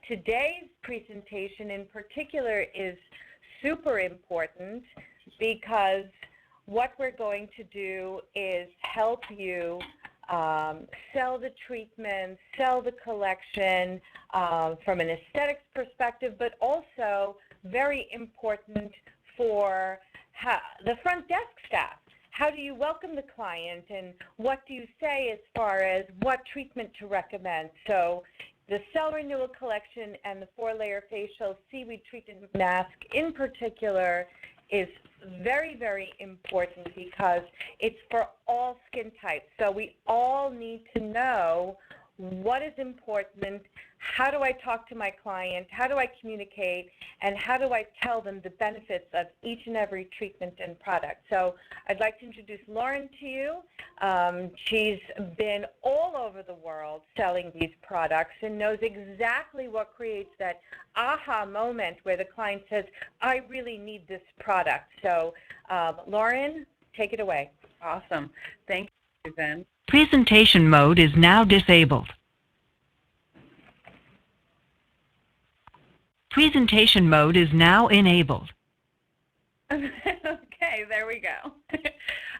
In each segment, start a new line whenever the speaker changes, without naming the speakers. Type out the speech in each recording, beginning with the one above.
today's presentation in particular is super important because what we're going to do is help you sell the treatment, sell the collection from an aesthetics perspective, but also very important for the front desk staff. How do you welcome the client, and what do you say as far as what treatment to recommend? So the Cell Renewal Collection and the 4-layer facial seaweed treated mask in particular is very, very important because it's for all skin types. So we all need to know what is important, how do I talk to my client, how do I communicate, and how do I tell them the benefits of each and every treatment and product. So I'd like to introduce Lauren to you. She's been all over the world selling these products and knows exactly what creates that aha moment where the client says, I really need this product. So Lauren, take it away.
Awesome. Thank you, Susan.
Presentation mode is now disabled. Presentation mode is now enabled.
Okay, there we go.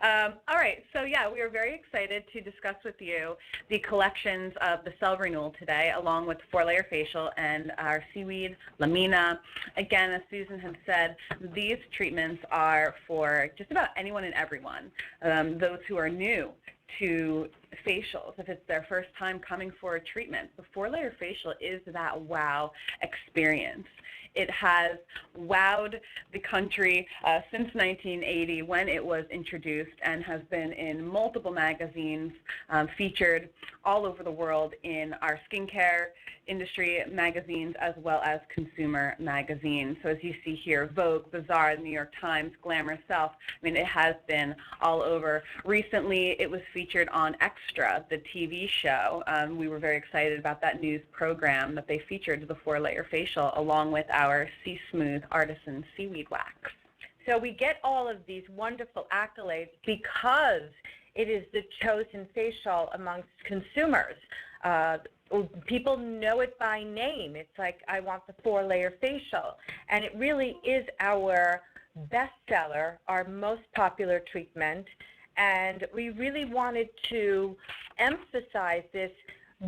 All right, so yeah, we are very excited to discuss with you the collections of the Cell Renewal today, along with 4-layer facial and our seaweed lamina. Again, as Susan had said, these treatments are for just about anyone and everyone, those who are new to facials. If it's their first time coming for a treatment, the 4-layer facial is that wow experience. It has wowed the country since 1980 when it was introduced, and has been in multiple magazines, featured all over the world in our skincare industry magazines as well as consumer magazines. So as you see here, Vogue, Bazaar, New York Times, Glamour Self, I mean, it has been all over. Recently, it was featured on Extra, the TV show. We were very excited about that news program that they featured the 4-layer facial along with our Sea Smooth Artisan Seaweed Wax.
So we get all of these wonderful accolades because it is the chosen facial amongst consumers. People know it by name. It's like, I want the 4-layer facial. And it really is our bestseller, our most popular treatment. And we really wanted to emphasize this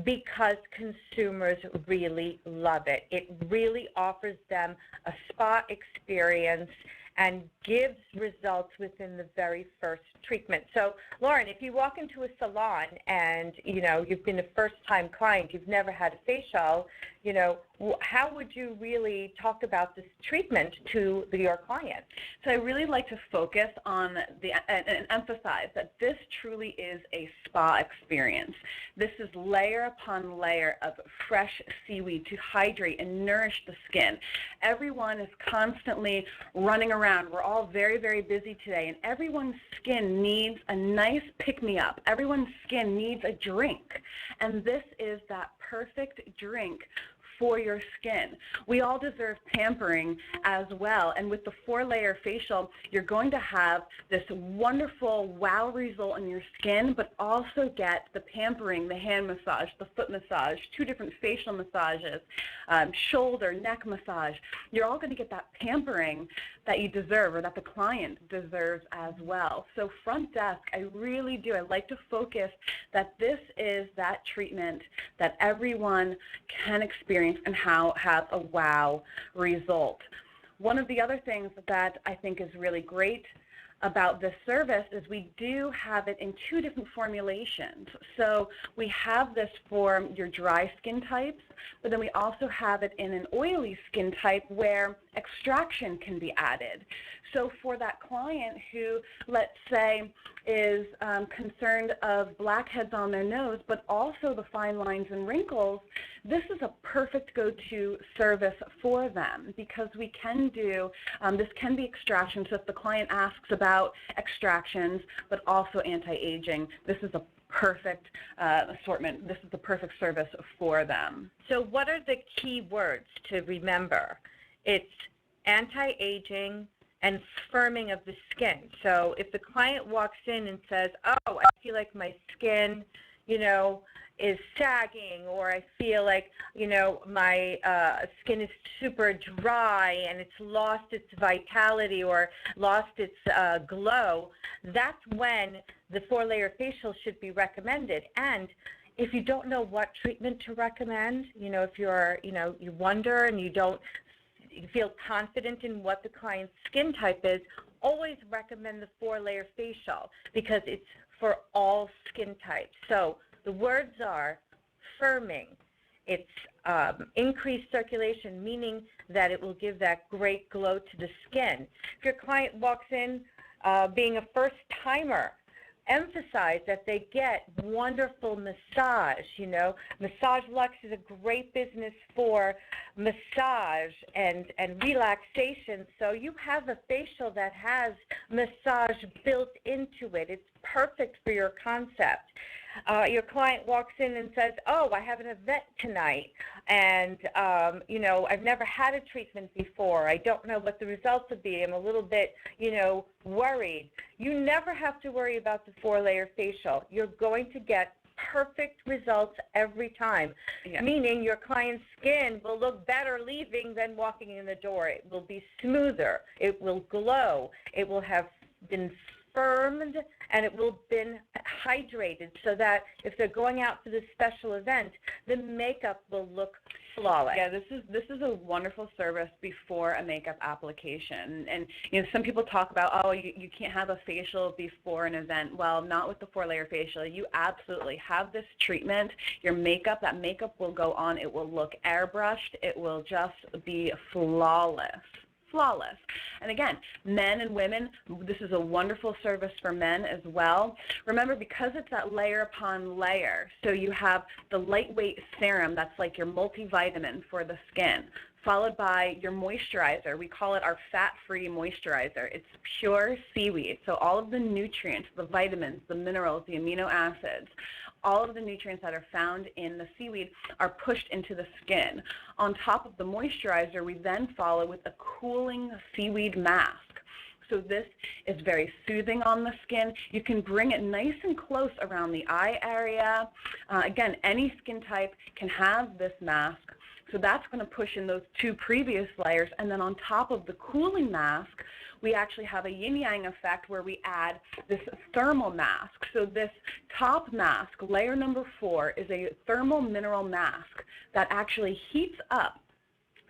because consumers really love it. It really offers them a spa experience and gives results within the very first treatment. So, Lauren, if you walk into a salon and, you know, you've been a first-time client, you've never had a facial, you know, how would you really talk about this treatment to your client?
So I really like to focus on and emphasize that this truly is a spa experience. This is layer upon layer of fresh seaweed to hydrate and nourish the skin. Everyone is constantly running around. We're all very, very busy today, and everyone's skin needs a nice pick-me-up. Everyone's skin needs a drink, and this is that perfect drink for your skin. We all deserve pampering as well, and with the 4-layer facial, you're going to have this wonderful wow result in your skin, but also get the pampering, the hand massage, the foot massage, 2 different facial massages, shoulder, neck massage. You're all going to get that pampering that you deserve, or that the client deserves as well. So front desk, I like to focus that this is that treatment that everyone can experience and have a wow result. One of the other things that I think is really great about this service is we do have it in 2 different formulations. So we have this for your dry skin types, but then we also have it in an oily skin type where extraction can be added. So for that client who, let's say, is concerned of blackheads on their nose, but also the fine lines and wrinkles, this is a perfect go-to service for them because we can do, this can be extraction. So if the client asks about extractions, but also anti-aging, this is a perfect assortment. This is the perfect service for them.
So what are the key words to remember? It's anti-aging and firming of the skin. So if the client walks in and says, oh, I feel like my skin, you know, is sagging, or I feel like, my skin is super dry and it's lost its vitality or lost its glow, that's when the 4-layer facial should be recommended. And if you don't know what treatment to recommend, if you're, you wonder and you feel confident in what the client's skin type is, always recommend the 4-layer facial because it's for all skin types. So the words are firming. It's increased circulation, meaning that it will give that great glow to the skin. If your client walks in being a first-timer, emphasize that they get wonderful massage. Massage Luxe is a great business for massage and relaxation. So you have a facial that has massage built into it. It's perfect for your concept. Your client walks in and says, oh, I have an event tonight, and, I've never had a treatment before. I don't know what the results would be. I'm a little bit, worried. You never have to worry about the 4-layer facial. You're going to get perfect results every time, meaning your client's skin will look better leaving than walking in the door. It will be smoother. It will glow. It will have been firmed, and it will have been hydrated so that if they're going out for this special event, the makeup will look flawless.
Yeah, this is a wonderful service before a makeup application. And some people talk about, oh, you can't have a facial before an event. Well, not with the 4-layer facial. You absolutely have this treatment. Your makeup, that makeup will go on. It will look airbrushed. It will just be flawless. Flawless. And again, men and women, this is a wonderful service for men as well. Remember, because it's that layer upon layer, so you have the lightweight serum that's like your multivitamin for the skin, followed by your moisturizer. We call it our fat-free moisturizer. It's pure seaweed, so all of the nutrients, the vitamins, the minerals, the amino acids, all of the nutrients that are found in the seaweed are pushed into the skin. On top of the moisturizer, we then follow with a cooling seaweed mask. So this is very soothing on the skin. You can bring it nice and close around the eye area. Again, any skin type can have this mask. So that's going to push in those 2 previous layers. And then on top of the cooling mask, we actually have a yin-yang effect where we add this thermal mask. So this top mask, layer number 4, is a thermal mineral mask that actually heats up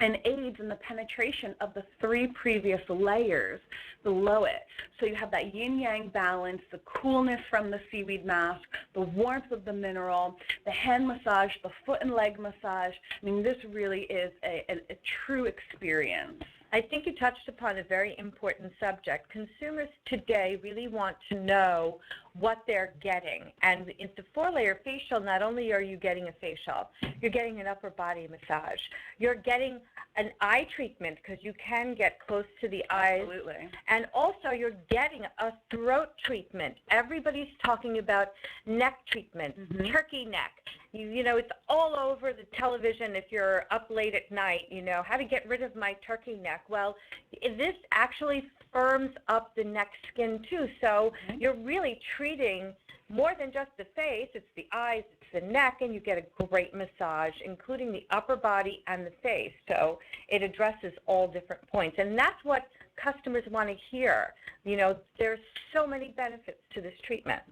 and aids in the penetration of the 3 previous layers below it. So you have that yin-yang balance, the coolness from the seaweed mask, the warmth of the mineral, the hand massage, the foot and leg massage. I mean, this really is a true experience.
I think you touched upon a very important subject. Consumers today really want to know what they're getting. And in the 4-layer facial, not only are you getting a facial, you're getting an upper body massage. You're getting an eye treatment because you can get close to the eyes.
Absolutely.
And also you're getting a throat treatment. Everybody's talking about neck treatment, turkey neck. It's all over the television if you're up late at night, how to get rid of my turkey neck. Well, this actually firms up the neck skin too. So you're really treating more than just the face. It's the eyes, it's the neck, and you get a great massage, including the upper body and the face. So it addresses all different points. And that's what customers want to hear. There's so many benefits to this treatment.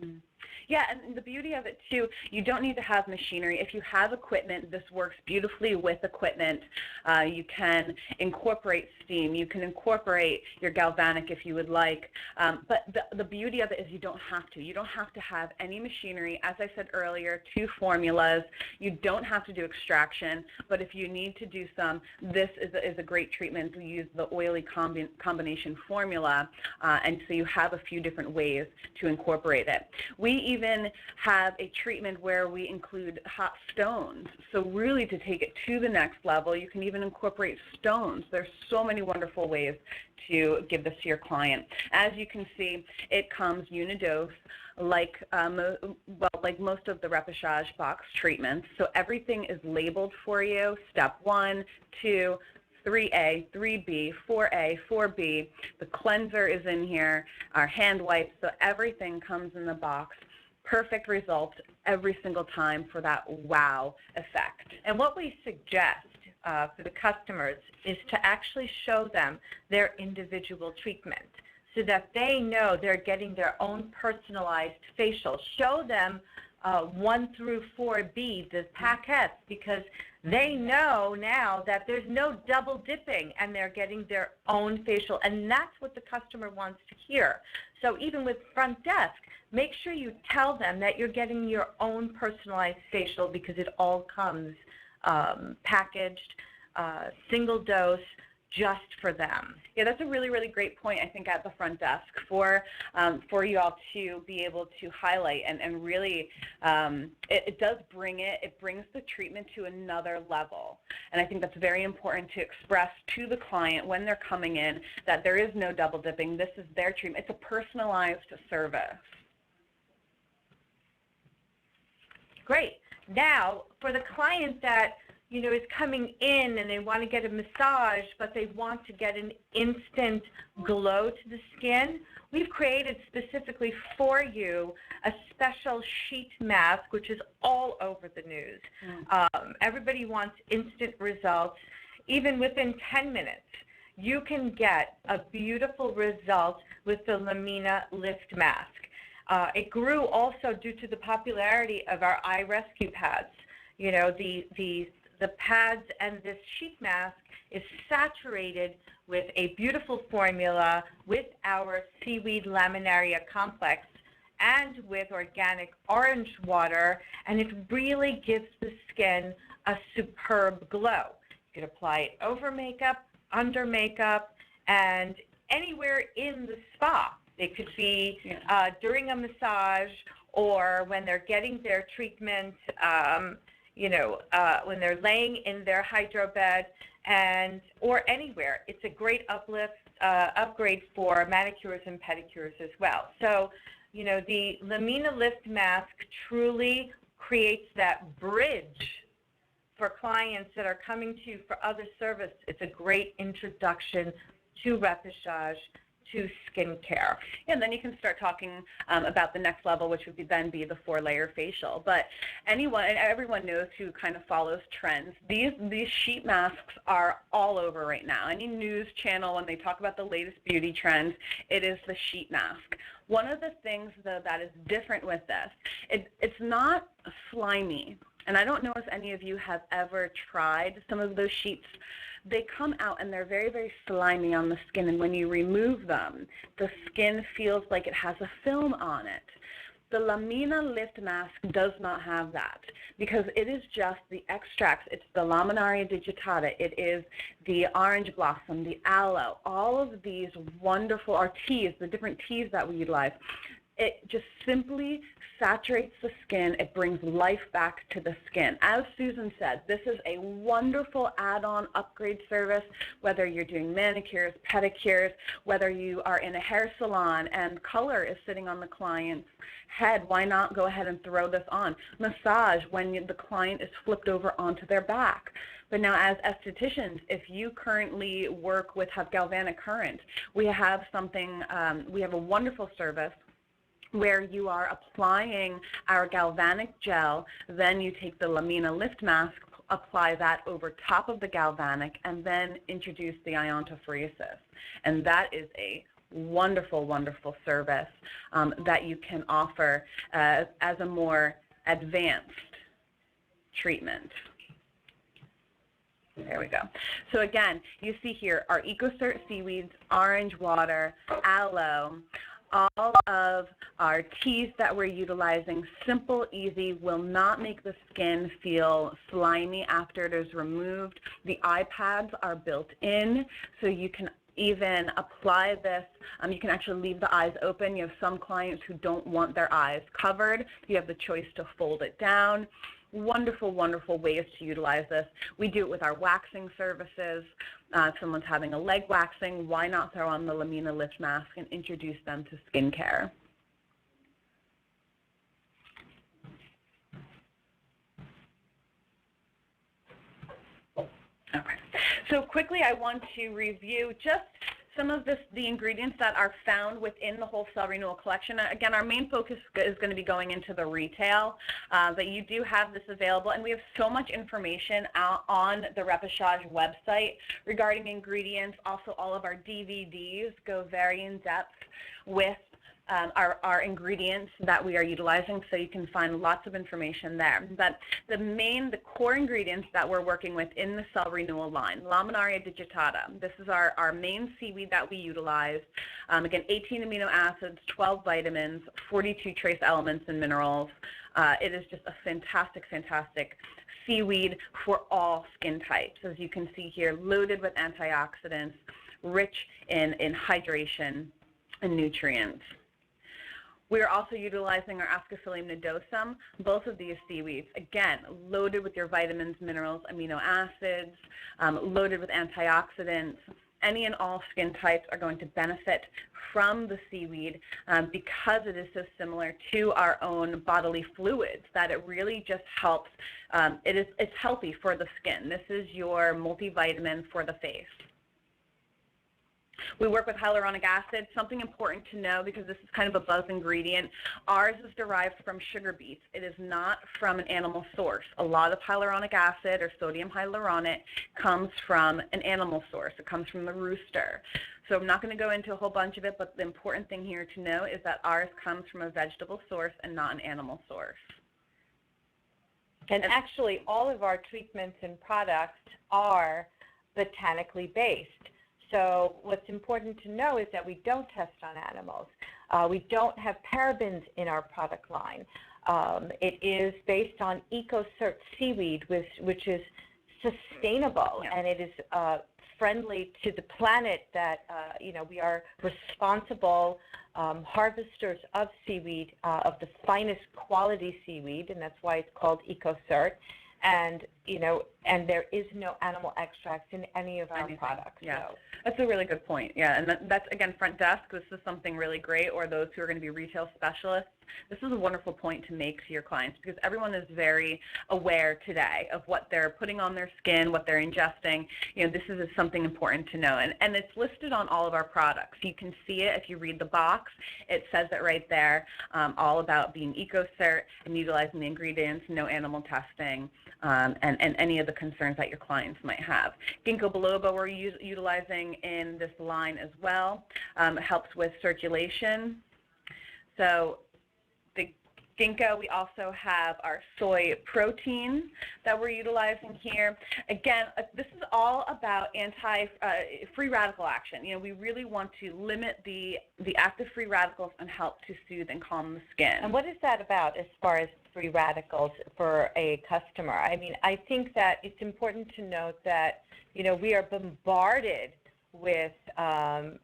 Yeah, and the beauty of it, too, you don't need to have machinery. If you have equipment, this works beautifully with equipment. You can incorporate steam. You can incorporate your galvanic if you would like. But the beauty of it is you don't have to. You don't have to have any machinery. As I said earlier, 2 formulas. You don't have to do extraction. But if you need to do some, this is a great treatment. We use the oily combination formula, and so you have a few different ways to incorporate it. We even have a treatment where we include hot stones. So really to take it to the next level, you can even incorporate stones. There's so many wonderful ways to give this to your client. As you can see, it comes unidose, like most of the Repechage box treatments. So everything is labeled for you, step 1, 2, 3A, 3B, 4A, 4B. The cleanser is in here, our hand wipes, so everything comes in the box. perfect results every single time for that wow effect.
And what we suggest for the customers is to actually show them their individual treatment so that they know they're getting their own personalized facial. Show them 1 through 4B, the packets, because they know now that there's no double dipping and they're getting their own facial, and that's what the customer wants to hear. So even with front desk, make sure you tell them that you're getting your own personalized facial because it all comes packaged, single dose, just for them.
Yeah, that's a really, really great point, I think, at the front desk for you all to be able to highlight and really, it brings the treatment to another level. And I think that's very important to express to the client when they're coming in that there is no double dipping. This is their treatment. It's a personalized service.
Great. Now, for the client that is coming in and they want to get a massage, but they want to get an instant glow to the skin, we've created specifically for you a special sheet mask, which is all over the news. Everybody wants instant results. Even within 10 minutes, you can get a beautiful result with the Lamina Lift Mask. It grew also due to the popularity of our eye rescue pads. The pads and this sheet mask is saturated with a beautiful formula with our seaweed laminaria complex and with organic orange water, and it really gives the skin a superb glow. You could apply it over makeup, under makeup, and anywhere in the spa. It could be during a massage or when they're getting their treatment, when they're laying in their hydro bed, or anywhere. It's a great upgrade for manicures and pedicures as well. So, the Lamina Lift Mask truly creates that bridge for clients that are coming to you for other service. It's a great introduction to Repechage, to skincare.
And then you can start talking about the next level, which would then be the 4-layer facial. But everyone knows who kind of follows trends. These sheet masks are all over right now. Any news channel, when they talk about the latest beauty trends, it is the sheet mask. One of the things, though, that is different with this, it's not slimy. And I don't know if any of you have ever tried some of those sheets. They come out and they're very, very slimy on the skin, and when you remove them, the skin feels like it has a film on it. The Lamina Lift Mask does not have that because it is just the extracts. It's the Laminaria digitata. It is the orange blossom, the aloe, all of these wonderful, our teas, the different teas that we utilize. It just simply saturates the skin. It brings life back to the skin. As Susan said, this is a wonderful add-on upgrade service, whether you're doing manicures, pedicures, whether you are in a hair salon and color is sitting on the client's head, why not go ahead and throw this on? Massage when the client is flipped over onto their back. But now as estheticians, if you currently have galvanic current, we have a wonderful service where you are applying our galvanic gel, then you take the Lamina Lift Mask, apply that over top of the galvanic, and then introduce the iontophoresis. And that is a wonderful, wonderful service that you can offer as a more advanced treatment. There we go. So again, you see here our EcoCert seaweeds, orange water, aloe, all of our teas that we're utilizing, simple, easy, will not make the skin feel slimy after it is removed. The eye pads are built in, so you can even apply this. You can actually leave the eyes open. You have some clients who don't want their eyes covered. You have the choice to fold it down. Wonderful, wonderful ways to utilize this. We do it with our waxing services. If someone's having a leg waxing, why not throw on the Lamina Lift Mask and introduce them to skincare? Okay. So quickly, I want to review just some of the ingredients that are found within the whole cell renewal collection. Again, our main focus is going to be going into the retail, but you do have this available, and we have so much information out on the Repechage website regarding ingredients. Also, all of our DVDs go very in depth with our ingredients that we are utilizing, so you can find lots of information there. But the core ingredients that we're working with in the cell renewal line, Laminaria digitata. This is our main seaweed that we utilize. Again, 18 amino acids, 12 vitamins, 42 trace elements and minerals. It is just a fantastic, fantastic seaweed for all skin types. As you can see here, loaded with antioxidants, rich in hydration and nutrients. We are also utilizing our Ascophyllum nodosum, both of these seaweeds, again, loaded with your vitamins, minerals, amino acids, loaded with antioxidants. Any and all skin types are going to benefit from the seaweed because it is so similar to our own bodily fluids that it really just helps. It's healthy for the skin. This is your multivitamin for the face. We work with hyaluronic acid. Something important to know, because this is kind of a buzz ingredient, ours is derived from sugar beets. It is not from an animal source. A lot of hyaluronic acid or sodium hyaluronate comes from an animal source. It comes from the rooster. So I'm not going to go into a whole bunch of it, but the important thing here to know is that ours comes from a vegetable source and not an animal source.
And actually, all of our treatments and products are botanically based. So what's important to know is that we don't test on animals. We don't have parabens in our product line. It is based on EcoCert seaweed, which is sustainable, and it is friendly to the planet. That we are responsible harvesters of seaweed, of the finest quality seaweed, and that's why it's called EcoCert. And and there is no animal extracts in any of our products.
Yeah,
so.
That's a really good point. Yeah, and that's, again, front desk, this is something really great, or those who are going to be retail specialists. This is a wonderful point to make to your clients, because everyone is very aware today of what they're putting on their skin, what they're ingesting. This is something important to know, and it's listed on all of our products. You can see it if you read the box. It says it right there, all about being EcoCert and utilizing the ingredients, no animal testing, and any of the concerns that your clients might have. Ginkgo biloba we're utilizing in this line as well. It helps with circulation. So the ginkgo, we also have our soy protein that we're utilizing here. Again, this is all about free radical action. We really want to limit the active free radicals and help to soothe and calm the skin.
And what is that about as far as free radicals for a customer? I mean, I think that it's important to note that, we are bombarded with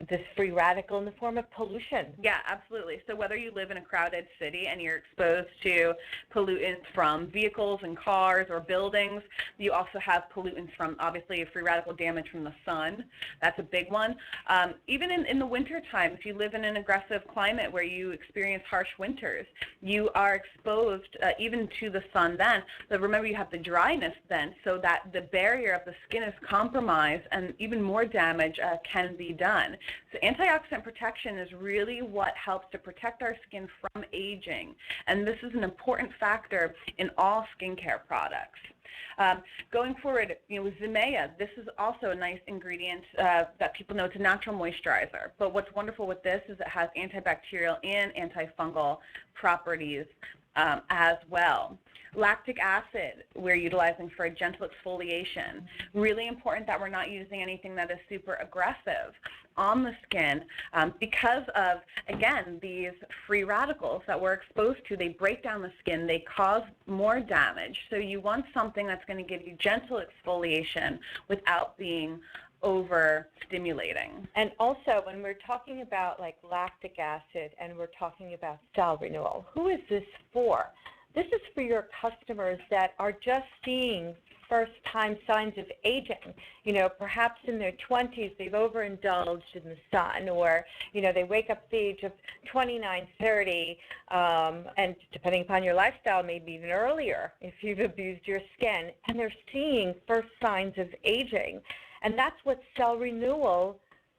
this free radical in the form of pollution.
Yeah, absolutely. So whether you live in a crowded city and you're exposed to pollutants from vehicles and cars or buildings, you also have pollutants from, obviously, free radical damage from the sun. That's a big one. Even in the winter time, if you live in an aggressive climate where you experience harsh winters, you are exposed even to the sun then. But remember, you have the dryness then, so that the barrier of the skin is compromised and even more damage can be done. So antioxidant protection is really what helps to protect our skin from aging, and this is an important factor in all skincare products. Going forward, with Zimea, this is also a nice ingredient that people know. It's a natural moisturizer, but what's wonderful with this is it has antibacterial and antifungal properties as well. Lactic acid we're utilizing for a gentle exfoliation. Really important that we're not using anything that is super aggressive on the skin because of, again, these free radicals that we're exposed to. They break down the skin. They cause more damage. So you want something that's going to give you gentle exfoliation without being over-stimulating.
And also, when we're talking about like lactic acid and we're talking about cell renewal, who is this for? This is for your customers that are just seeing first-time signs of aging. Perhaps in their 20s they've overindulged in the sun, or they wake up at the age of 29, 30, and depending upon your lifestyle, maybe even earlier if you've abused your skin, and they're seeing first signs of aging. And that's what cell renewal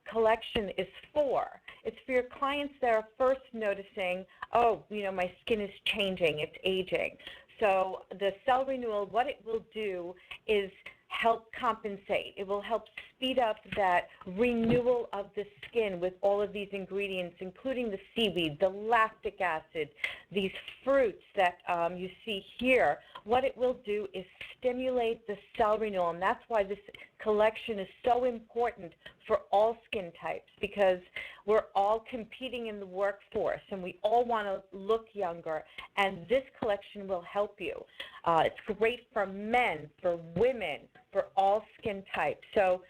collection is for. It's for your clients that are first noticing, oh, my skin is changing, it's aging. So the cell renewal, what it will do is help compensate. It will help speed up that renewal of the skin with all of these ingredients, including the seaweed, the lactic acid, these fruits that you see here. What it will do is stimulate the cell renewal, and that's why this collection is so important for all skin types, because we're all competing in the workforce and we all want to look younger, and this collection will help you. It's great for men, for women, for all skin types. So,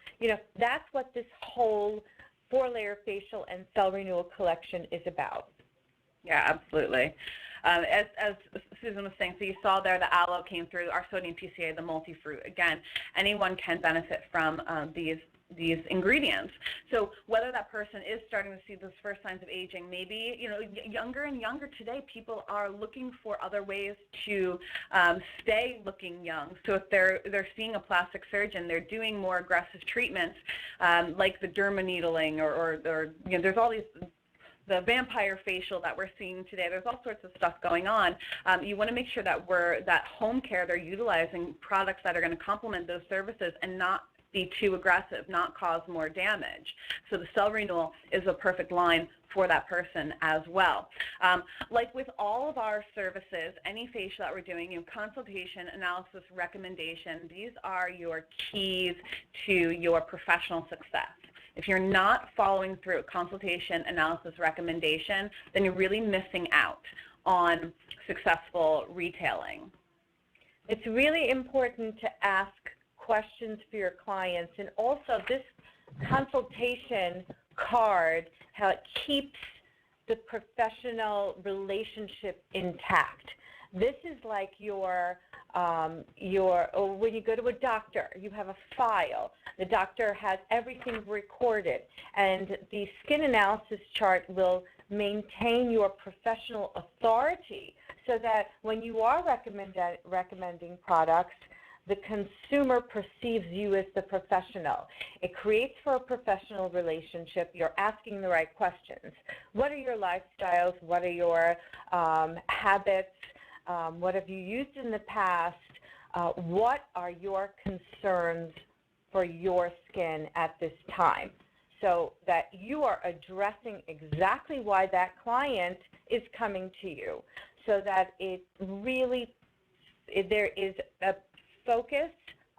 that's what this whole 4-layer facial and cell renewal collection is about.
Yeah, absolutely. As Susan was saying, so you saw there the aloe came through, our sodium PCA, the multi-fruit. Again, anyone can benefit from these ingredients. So whether that person is starting to see those first signs of aging, maybe, younger and younger today, people are looking for other ways to stay looking young. So if they're seeing a plastic surgeon, they're doing more aggressive treatments like the dermaneedling or there's all these, the vampire facial that we're seeing today. There's all sorts of stuff going on. You want to make sure that that home care, they're utilizing products that are going to complement those services and not be too aggressive, not cause more damage. So the cell renewal is a perfect line for that person as well. Like with all of our services, any facial that we're doing, consultation, analysis, recommendation, these are your keys to your professional success. If you're not following through consultation, analysis, recommendation, then you're really missing out on successful retailing.
It's really important to ask questions for your clients, and also this consultation card, how it keeps the professional relationship intact. This is like when you go to a doctor, you have a file. The doctor has everything recorded, and the skin analysis chart will maintain your professional authority so that when you are recommending products, the consumer perceives you as the professional. It creates for a professional relationship. You're asking the right questions. What are your lifestyles? What are your habits? What have you used in the past? What are your concerns for your skin at this time? So that you are addressing exactly why that client is coming to you, so that there is a focus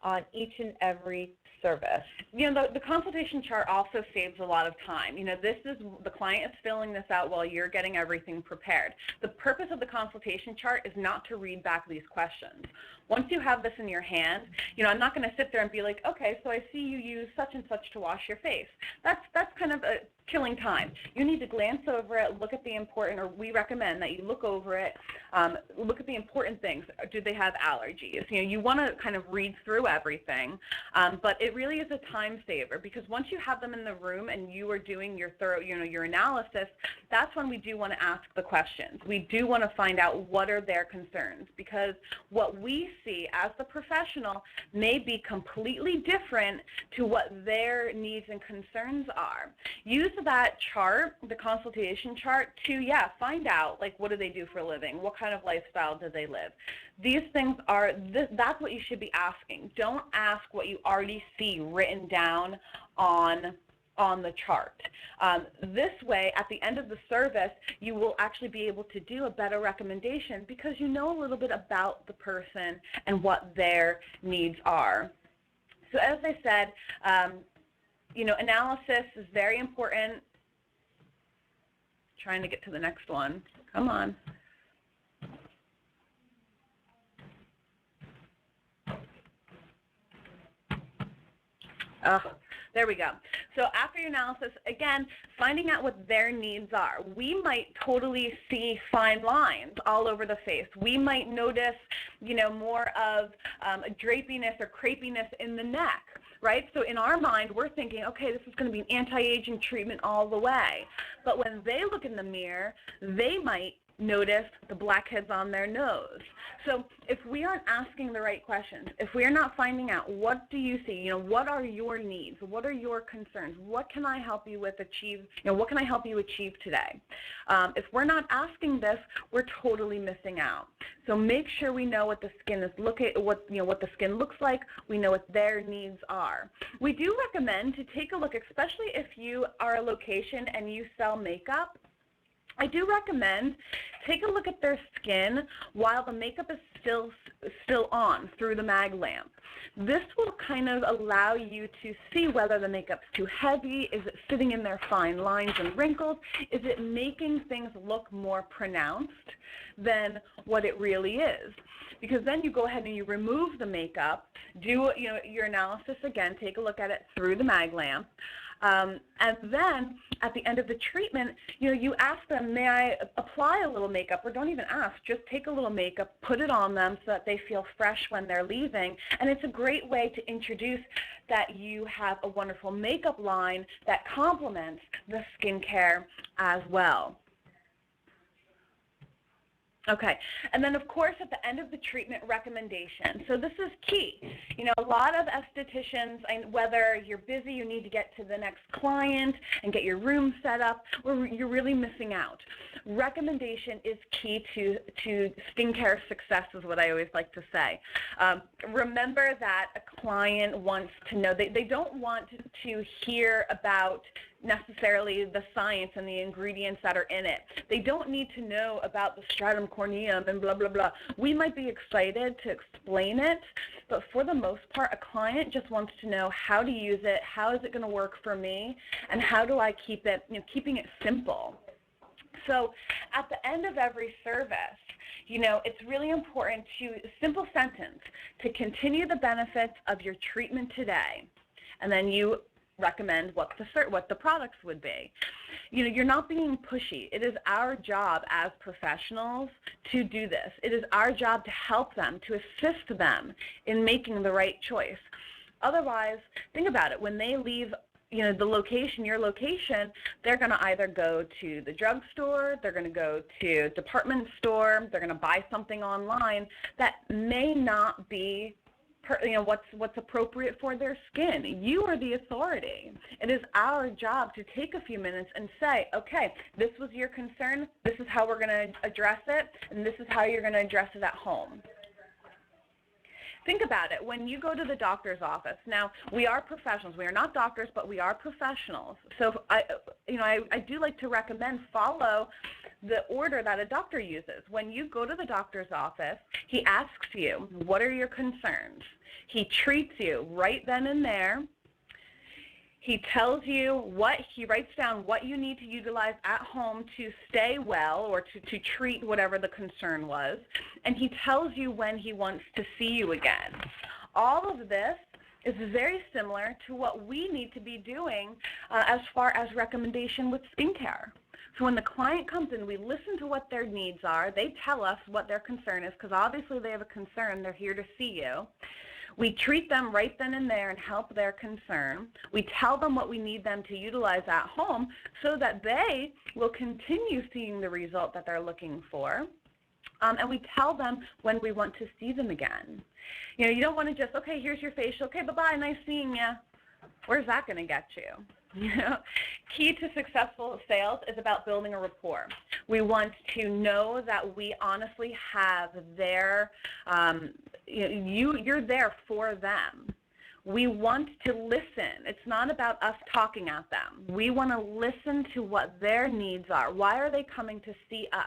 on each and every service.
The consultation chart also saves a lot of time. This is, the client is filling this out while you're getting everything prepared. The purpose of the consultation chart is not to read back these questions. Once you have this in your hand, I'm not going to sit there and be like, okay, so I see you use such and such to wash your face. That's kind of a killing time. You need to glance over it, look at the important, or we recommend that you look over it, look at the important things. Do they have allergies? You want to kind of read through everything, but it really is a time saver, because once you have them in the room and you are doing your thorough, your analysis, that's when we do want to ask the questions. We do want to find out what are their concerns, because what we see as the professional may be completely different to what their needs and concerns are. Use that chart, the consultation chart, to find out, like, what do they do for a living? What kind of lifestyle do they live? These things are, that's what you should be asking. Don't ask what you already see written down on the chart. This way, at the end of the service, you will actually be able to do a better recommendation, because you know a little bit about the person and what their needs are. So as I said, analysis is very important. Trying to get to the next one. Come on. There we go. So after your analysis, again, finding out what their needs are. We might totally see fine lines all over the face. We might notice, more of drapiness or crepiness in the neck, right? So in our mind, we're thinking, okay, this is going to be an anti-aging treatment all the way. But when they look in the mirror, they might notice the blackheads on their nose. So if we aren't asking the right questions, if we are not finding out what do you see, what are your needs, what are your concerns, what can I help you with what can I help you achieve today? If we're not asking this, we're totally missing out. So make sure we know what the skin is what the skin looks like. We know what their needs are. We do recommend to take a look, especially if you are a location and you sell makeup. I do recommend take a look at their skin while the makeup is still on through the mag lamp. This will kind of allow you to see whether the makeup's too heavy, is it sitting in their fine lines and wrinkles, is it making things look more pronounced than what it really is. Because then you go ahead and you remove the makeup, do your analysis again, take a look at it through the mag lamp. And then at the end of the treatment, you ask them, may I apply a little makeup? Or don't even ask, just take a little makeup, put it on them so that they feel fresh when they're leaving. And it's a great way to introduce that you have a wonderful makeup line that complements the skincare as well. Okay, and then of course at the end of the treatment, recommendation. So this is key. A lot of estheticians, and whether you're busy, you need to get to the next client and get your room set up, or you're really missing out. Recommendation is key to skincare success, is what I always like to say. Remember that a client wants to know, they don't want to hear about necessarily the science and the ingredients that are in it. They don't need to know about the stratum corneum and blah, blah, blah. We might be excited to explain it, but for the most part, a client just wants to know how to use it, how is it going to work for me, and how do I keep it, keeping it simple. So at the end of every service, it's really important to, simple sentence, to continue the benefits of your treatment today, and then you recommend what the products would be. You're not being pushy. It is our job as professionals to do this. It is our job to help them, to assist them in making the right choice. Otherwise, think about it. When they leave the location, your location, they're going to either go to the drugstore, they're going to go to department store, they're going to buy something online that may not be what's appropriate for their skin. You are the authority. It is our job to take a few minutes and say, okay, this was your concern, this is how we're going to address it, and this is how you're going to address it at home. Think about it. When you go to the doctor's office, now we are professionals. We are not doctors, but we are professionals. So I do like to recommend follow the order that a doctor uses. When you go to the doctor's office, he asks you, what are your concerns? He treats you right then and there. He tells you he writes down what you need to utilize at home to stay well or to treat whatever the concern was, and he tells you when he wants to see you again. All of this is very similar to what we need to be doing as far as recommendation with skincare. So when the client comes in, we listen to what their needs are. They tell us what their concern is because obviously they have a concern. They're here to see you. We treat them right then and there and help their concern. We tell them what we need them to utilize at home so that they will continue seeing the result that they're looking for. And we tell them when we want to see them again. You don't want to just, okay, here's your facial. Okay, bye-bye, nice seeing you. Where's that going to get you? Key to successful sales is about building a rapport. We want to know that we honestly have their, you're there for them. We want to listen. It's not about us talking at them. We want to listen to what their needs are. Why are they coming to see us?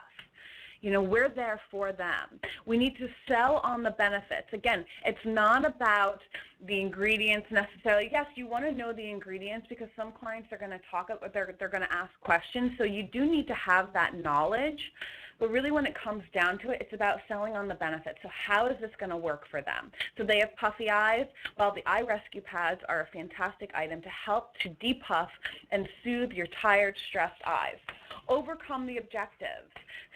We're there for them. We need to sell on the benefits. Again, it's not about the ingredients necessarily. Yes, you want to know the ingredients because some clients are going to they're going to ask questions. So you do need to have that knowledge. But really when it comes down to it, it's about selling on the benefits. So how is this going to work for them? So they have puffy eyes. Well, the eye rescue pads are a fantastic item to help to depuff and soothe your tired, stressed eyes. overcome the objectives.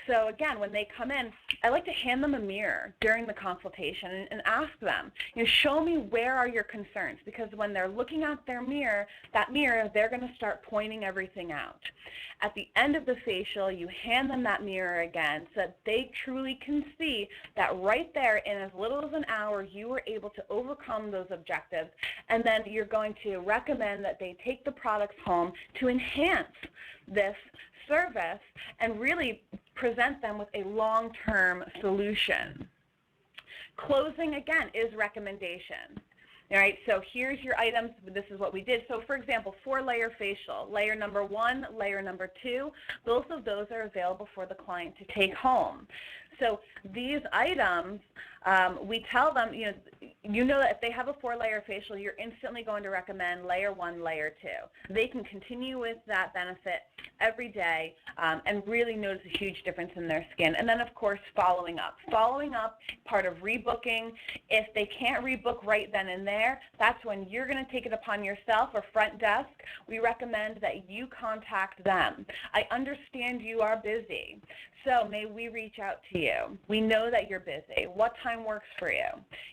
So again, when they come in, I like to hand them a mirror during the consultation and ask them, show me where are your concerns, because when they're looking at their mirror, they're going to start pointing everything out. At the end of the facial, you hand them that mirror again so that they truly can see that right there in as little as an hour, you were able to overcome those objectives, and then you're going to recommend that they take the products home to enhance this service and really present them with a long-term solution. Closing, again, is recommendation. All right, so here's your items. This is what we did. So for example, 4-layer facial, layer number 1, layer number 2, both of those are available for the client to take home. So these items, we tell them, you know that if they have a 4-layer facial, you're instantly going to recommend layer 1, layer 2. They can continue with that benefit every day and really notice a huge difference in their skin. And then, of course, following up. Following up, part of rebooking. If they can't rebook right then and there, that's when you're going to take it upon yourself or front desk. We recommend that you contact them. I understand you are busy, so may we reach out to you. We know that you're busy. What time works for you?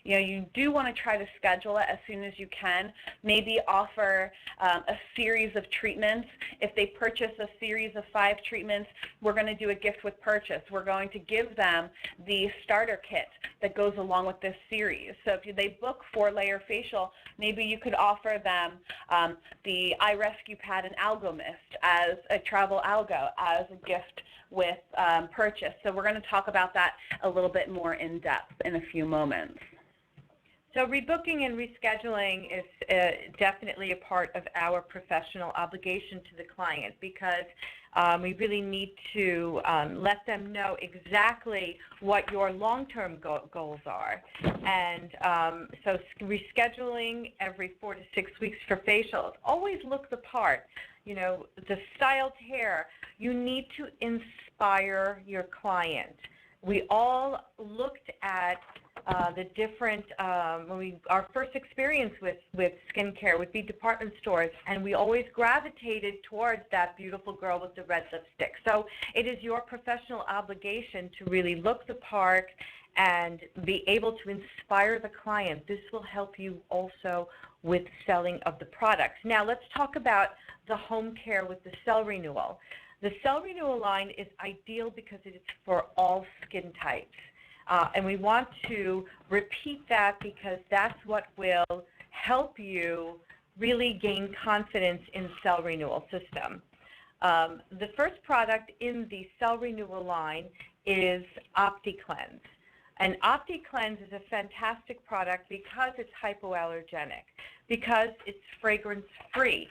You do want to try to schedule it as soon as you can. Maybe offer a series of treatments. If they purchase a series of 5 treatments, we're going to do a gift with purchase. We're going to give them the starter kit that goes along with this series. So if they book 4-layer facial, maybe you could offer them the Eye Rescue Pad and Algo Mist as a travel algo as a gift with purchase. So we're going to talk about that a little bit more in depth in a few moments.
So rebooking and rescheduling is definitely a part of our professional obligation to the client, because we really need to let them know exactly what your long-term goals are. And so rescheduling every 4 to 6 weeks for facials, always look the part. The styled hair, you need to inspire your client. We all looked at the different, our first experience with skincare would be department stores, and we always gravitated towards that beautiful girl with the red lipstick. So it is your professional obligation to really look the part and be able to inspire the client. This will help you also with selling of the products. Now let's talk about the home care with the cell renewal. The cell renewal line is ideal because it is for all skin types. And we want to repeat that because that's what will help you really gain confidence in the cell renewal system. The first product in the cell renewal line is OptiCleanse. And OptiCleanse is a fantastic product because it's hypoallergenic, because it's fragrance-free,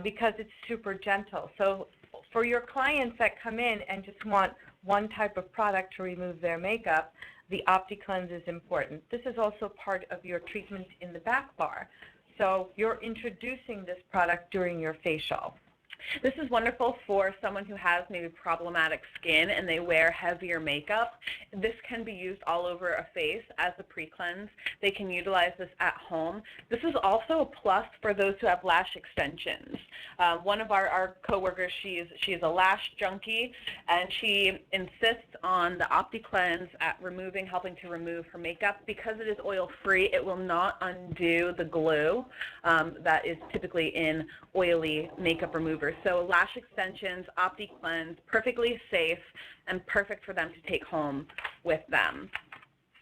because it's super gentle. So for your clients that come in and just want one type of product to remove their makeup, the OptiCleanse is important. This is also part of your treatment in the back bar. So you're introducing this product during your facial.
This is wonderful for someone who has maybe problematic skin and they wear heavier makeup. This can be used all over a face as a pre-cleanse. They can utilize this at home. This is also a plus for those who have lash extensions. One of our coworkers, she's a lash junkie, and she insists on the OptiCleanse at helping to remove her makeup. Because it is oil-free, it will not undo the glue that is typically in oily makeup removers. So lash extensions, OptiCleanse, perfectly safe and perfect for them to take home with them.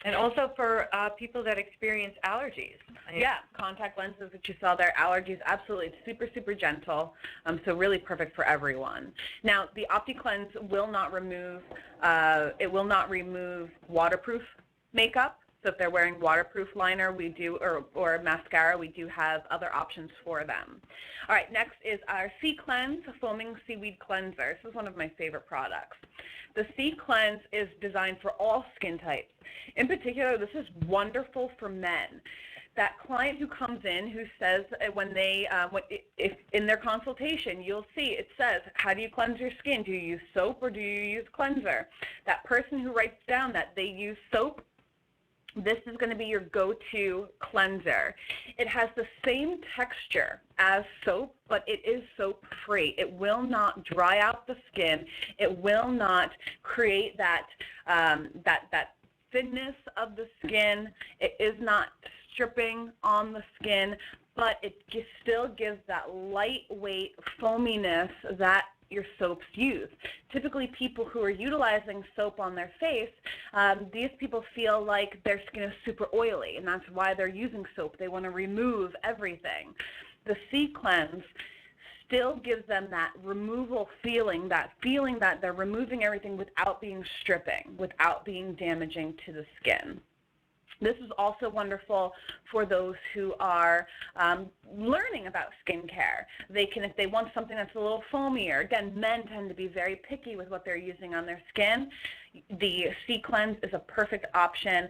And also for people that experience allergies.
Yeah, contact lenses that you saw there, allergies, absolutely. It's super, super gentle, so really perfect for everyone. Now, the OptiCleanse will not remove, waterproof makeup. So if they're wearing waterproof liner, we do, or mascara, we do have other options for them. All right, next is our C-Cleanse Foaming Seaweed Cleanser. This is one of my favorite products. The C-Cleanse is designed for all skin types. In particular, this is wonderful for men. That client who comes in who says if in their consultation, you'll see it says, how do you cleanse your skin? Do you use soap or do you use cleanser? That person who writes down that they use soap this is going to be your go-to cleanser. It has the same texture as soap, but it is soap-free. It will not dry out the skin. It will not create that that thinness of the skin. It is not stripping on the skin, but it still gives that lightweight foaminess that your soaps use. Typically, people who are utilizing soap on their face, these people feel like their skin is super oily, and that's why they're using soap. They want to remove everything. The C-Cleanse still gives them that removal feeling that they're removing everything without being stripping, without being damaging to the skin. This is also wonderful for those who are learning about skincare. They can, if they want something that's a little foamier, again, men tend to be very picky with what they're using on their skin. The C-Cleanse is a perfect option.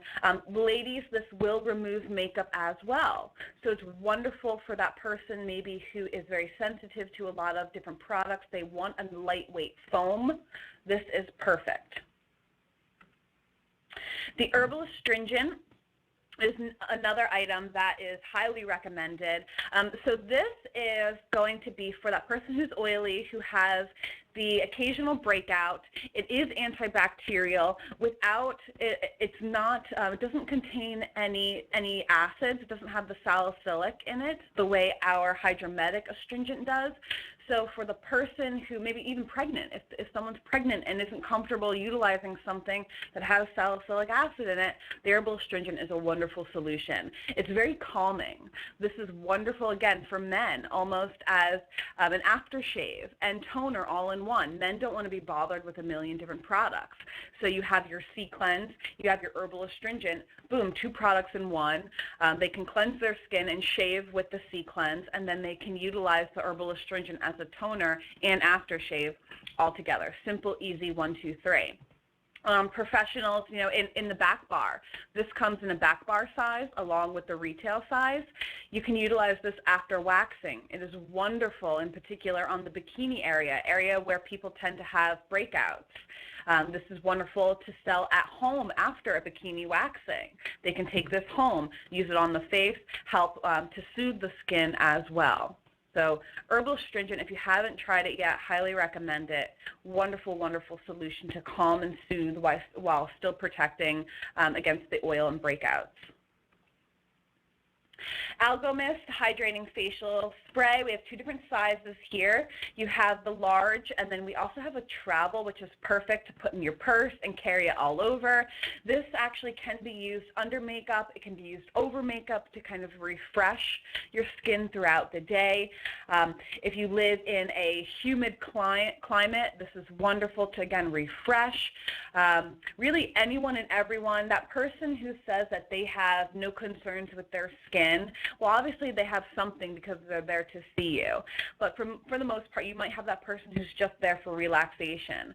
Ladies, this will remove makeup as well. So it's wonderful for that person maybe who is very sensitive to a lot of different products. They want a lightweight foam. This is perfect. The Herbal Astringent is another item that is highly recommended. So this is going to be for that person who's oily, who has the occasional breakout. It is antibacterial. Without it doesn't contain any acids. It doesn't have the salicylic in it the way our Hydrometic astringent does. So for the person who maybe even pregnant, if someone's pregnant and isn't comfortable utilizing something that has salicylic acid in it, the Herbal Astringent is a wonderful solution. It's very calming. This is wonderful, again, for men, almost as an aftershave and toner all in one. Men don't want to be bothered with a million different products. So you have your C-Cleanse, you have your Herbal Astringent, boom, 2 products in one. They can cleanse their skin and shave with the C-Cleanse, and then they can utilize the Herbal Astringent as a toner and aftershave all together. Simple, easy, 1, 2, 3. Professionals, you know, in the back bar. This comes in a back bar size along with the retail size. You can utilize this after waxing. It is wonderful, in particular on the bikini area where people tend to have breakouts. This is wonderful to sell at home after a bikini waxing. They can take this home, use it on the face, help to soothe the skin as well. So Herbal Astringent, if you haven't tried it yet, highly recommend it. Wonderful, wonderful solution to calm and soothe while still protecting against the oil and breakouts. Algomist Hydrating Facial Spray. We have 2 different sizes here. You have the large, and then we also have a travel, which is perfect to put in your purse and carry it all over. This actually can be used under makeup. It can be used over makeup to kind of refresh your skin throughout the day. If you live in a humid climate, this is wonderful to, again, refresh. Really anyone and everyone, that person who says that they have no concerns with their skin, well, obviously they have something because they're there to see you. But for the most part, you might have that person who's just there for relaxation.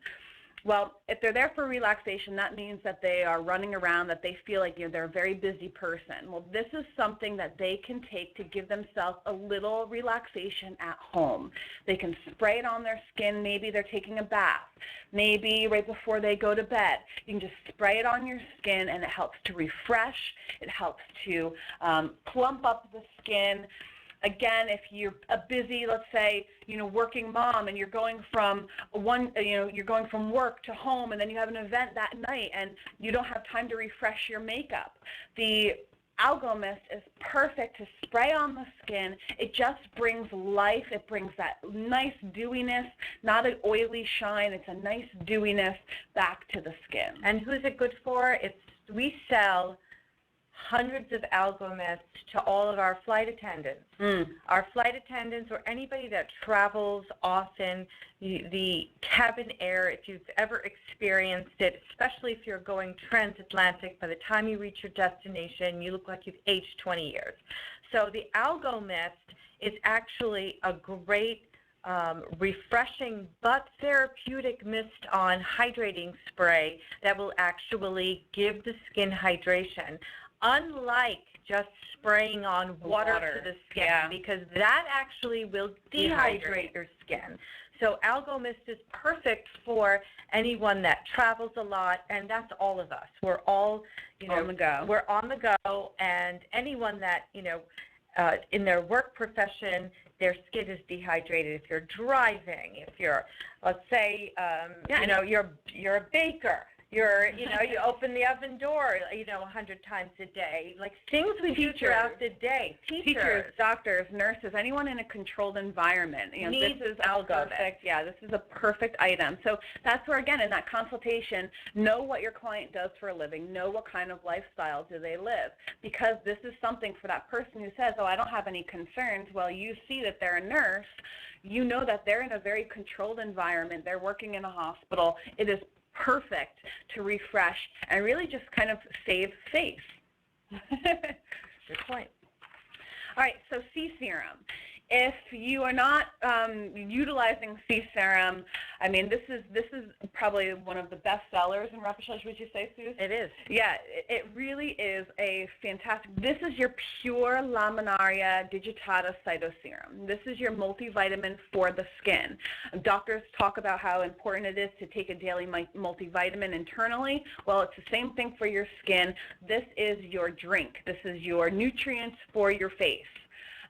Well, if they're there for relaxation, that means that they are running around, that they feel like, you know, they're a very busy person. Well, this is something that they can take to give themselves a little relaxation at home. They can spray it on their skin. Maybe they're taking a bath. Maybe right before they go to bed. You can just spray it on your skin, and it helps to refresh. It helps to plump up the skin. Again, if you're a busy, let's say, you know, working mom, and you're going from you're going from work to home, and then you have an event that night, and you don't have time to refresh your makeup, the Algomist is perfect to spray on the skin. It just brings life. It brings that nice dewiness, not an oily shine. It's a nice dewiness back to the skin.
And who's it good for? We sell hundreds of Algomists to all of our flight attendants. Our flight attendants, or anybody that travels often, the cabin air, if you've ever experienced it, especially if you're going transatlantic, by the time you reach your destination, you look like you've aged 20 years. So the Algomist is actually a great refreshing but therapeutic mist-on hydrating spray that will actually give the skin hydration, unlike just spraying on water to the skin, because that actually will dehydrate your skin. So Algo Mist is perfect for anyone that travels a lot, and that's all of us. We're all,
on the go.
We're on the go, and anyone that, in their work profession, their skin is dehydrated. If you're driving, if you're, let's say, you're a baker, you open the oven door, 100 times a day, like things we do throughout the day.
Teachers, doctors, nurses, anyone in a controlled environment.
Needs
this is
Algo
perfect. Yeah, this is a perfect item. So that's where, again, in that consultation, know what your client does for a living, know what kind of lifestyle do they live, because this is something for that person who says, oh, I don't have any concerns. Well, you see that they're a nurse. You know that they're in a very controlled environment. They're working in a hospital. It is perfect to refresh and really just kind of save face.
Good point.
All right, so sea serum. If you are not utilizing sea serum, I mean, this is probably one of the best sellers in Repechage, would you say, Sue?
It is.
Yeah, it really is a fantastic. This is your pure Laminaria digitata cytoserum. This is your multivitamin for the skin. Doctors talk about how important it is to take a daily multivitamin internally. Well, it's the same thing for your skin. This is your drink. This is your nutrients for your face.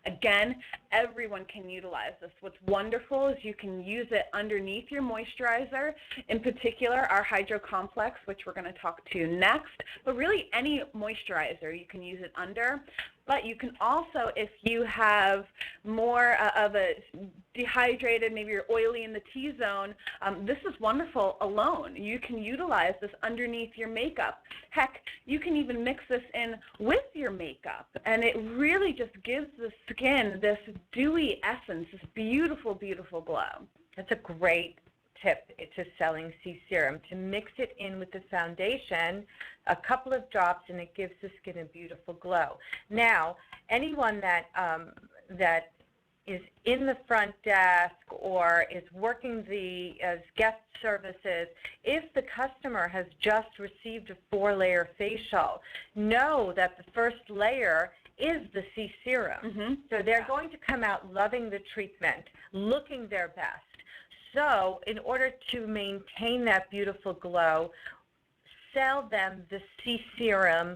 Again, everyone can utilize this. What's wonderful is you can use it underneath your moisturizer, in particular our Hydro Complex, which we're going to talk to next, but really any moisturizer you can use it under. But you can also, if you have more of a dehydrated, maybe you're oily in the T-zone, this is wonderful alone. You can utilize this underneath your makeup. Heck, you can even mix this in with your makeup, and it really just gives the skin this dewy essence, this beautiful, beautiful glow.
That's a great tip to selling sea serum, to mix it in with the foundation, a couple of drops, and it gives the skin a beautiful glow. Now, anyone that is in the front desk or is working as guest services, if the customer has just received a 4-layer facial, know that the first layer is the sea serum.
Mm-hmm.
So they're going to come out loving the treatment, looking their best. So in order to maintain that beautiful glow, sell them the sea serum,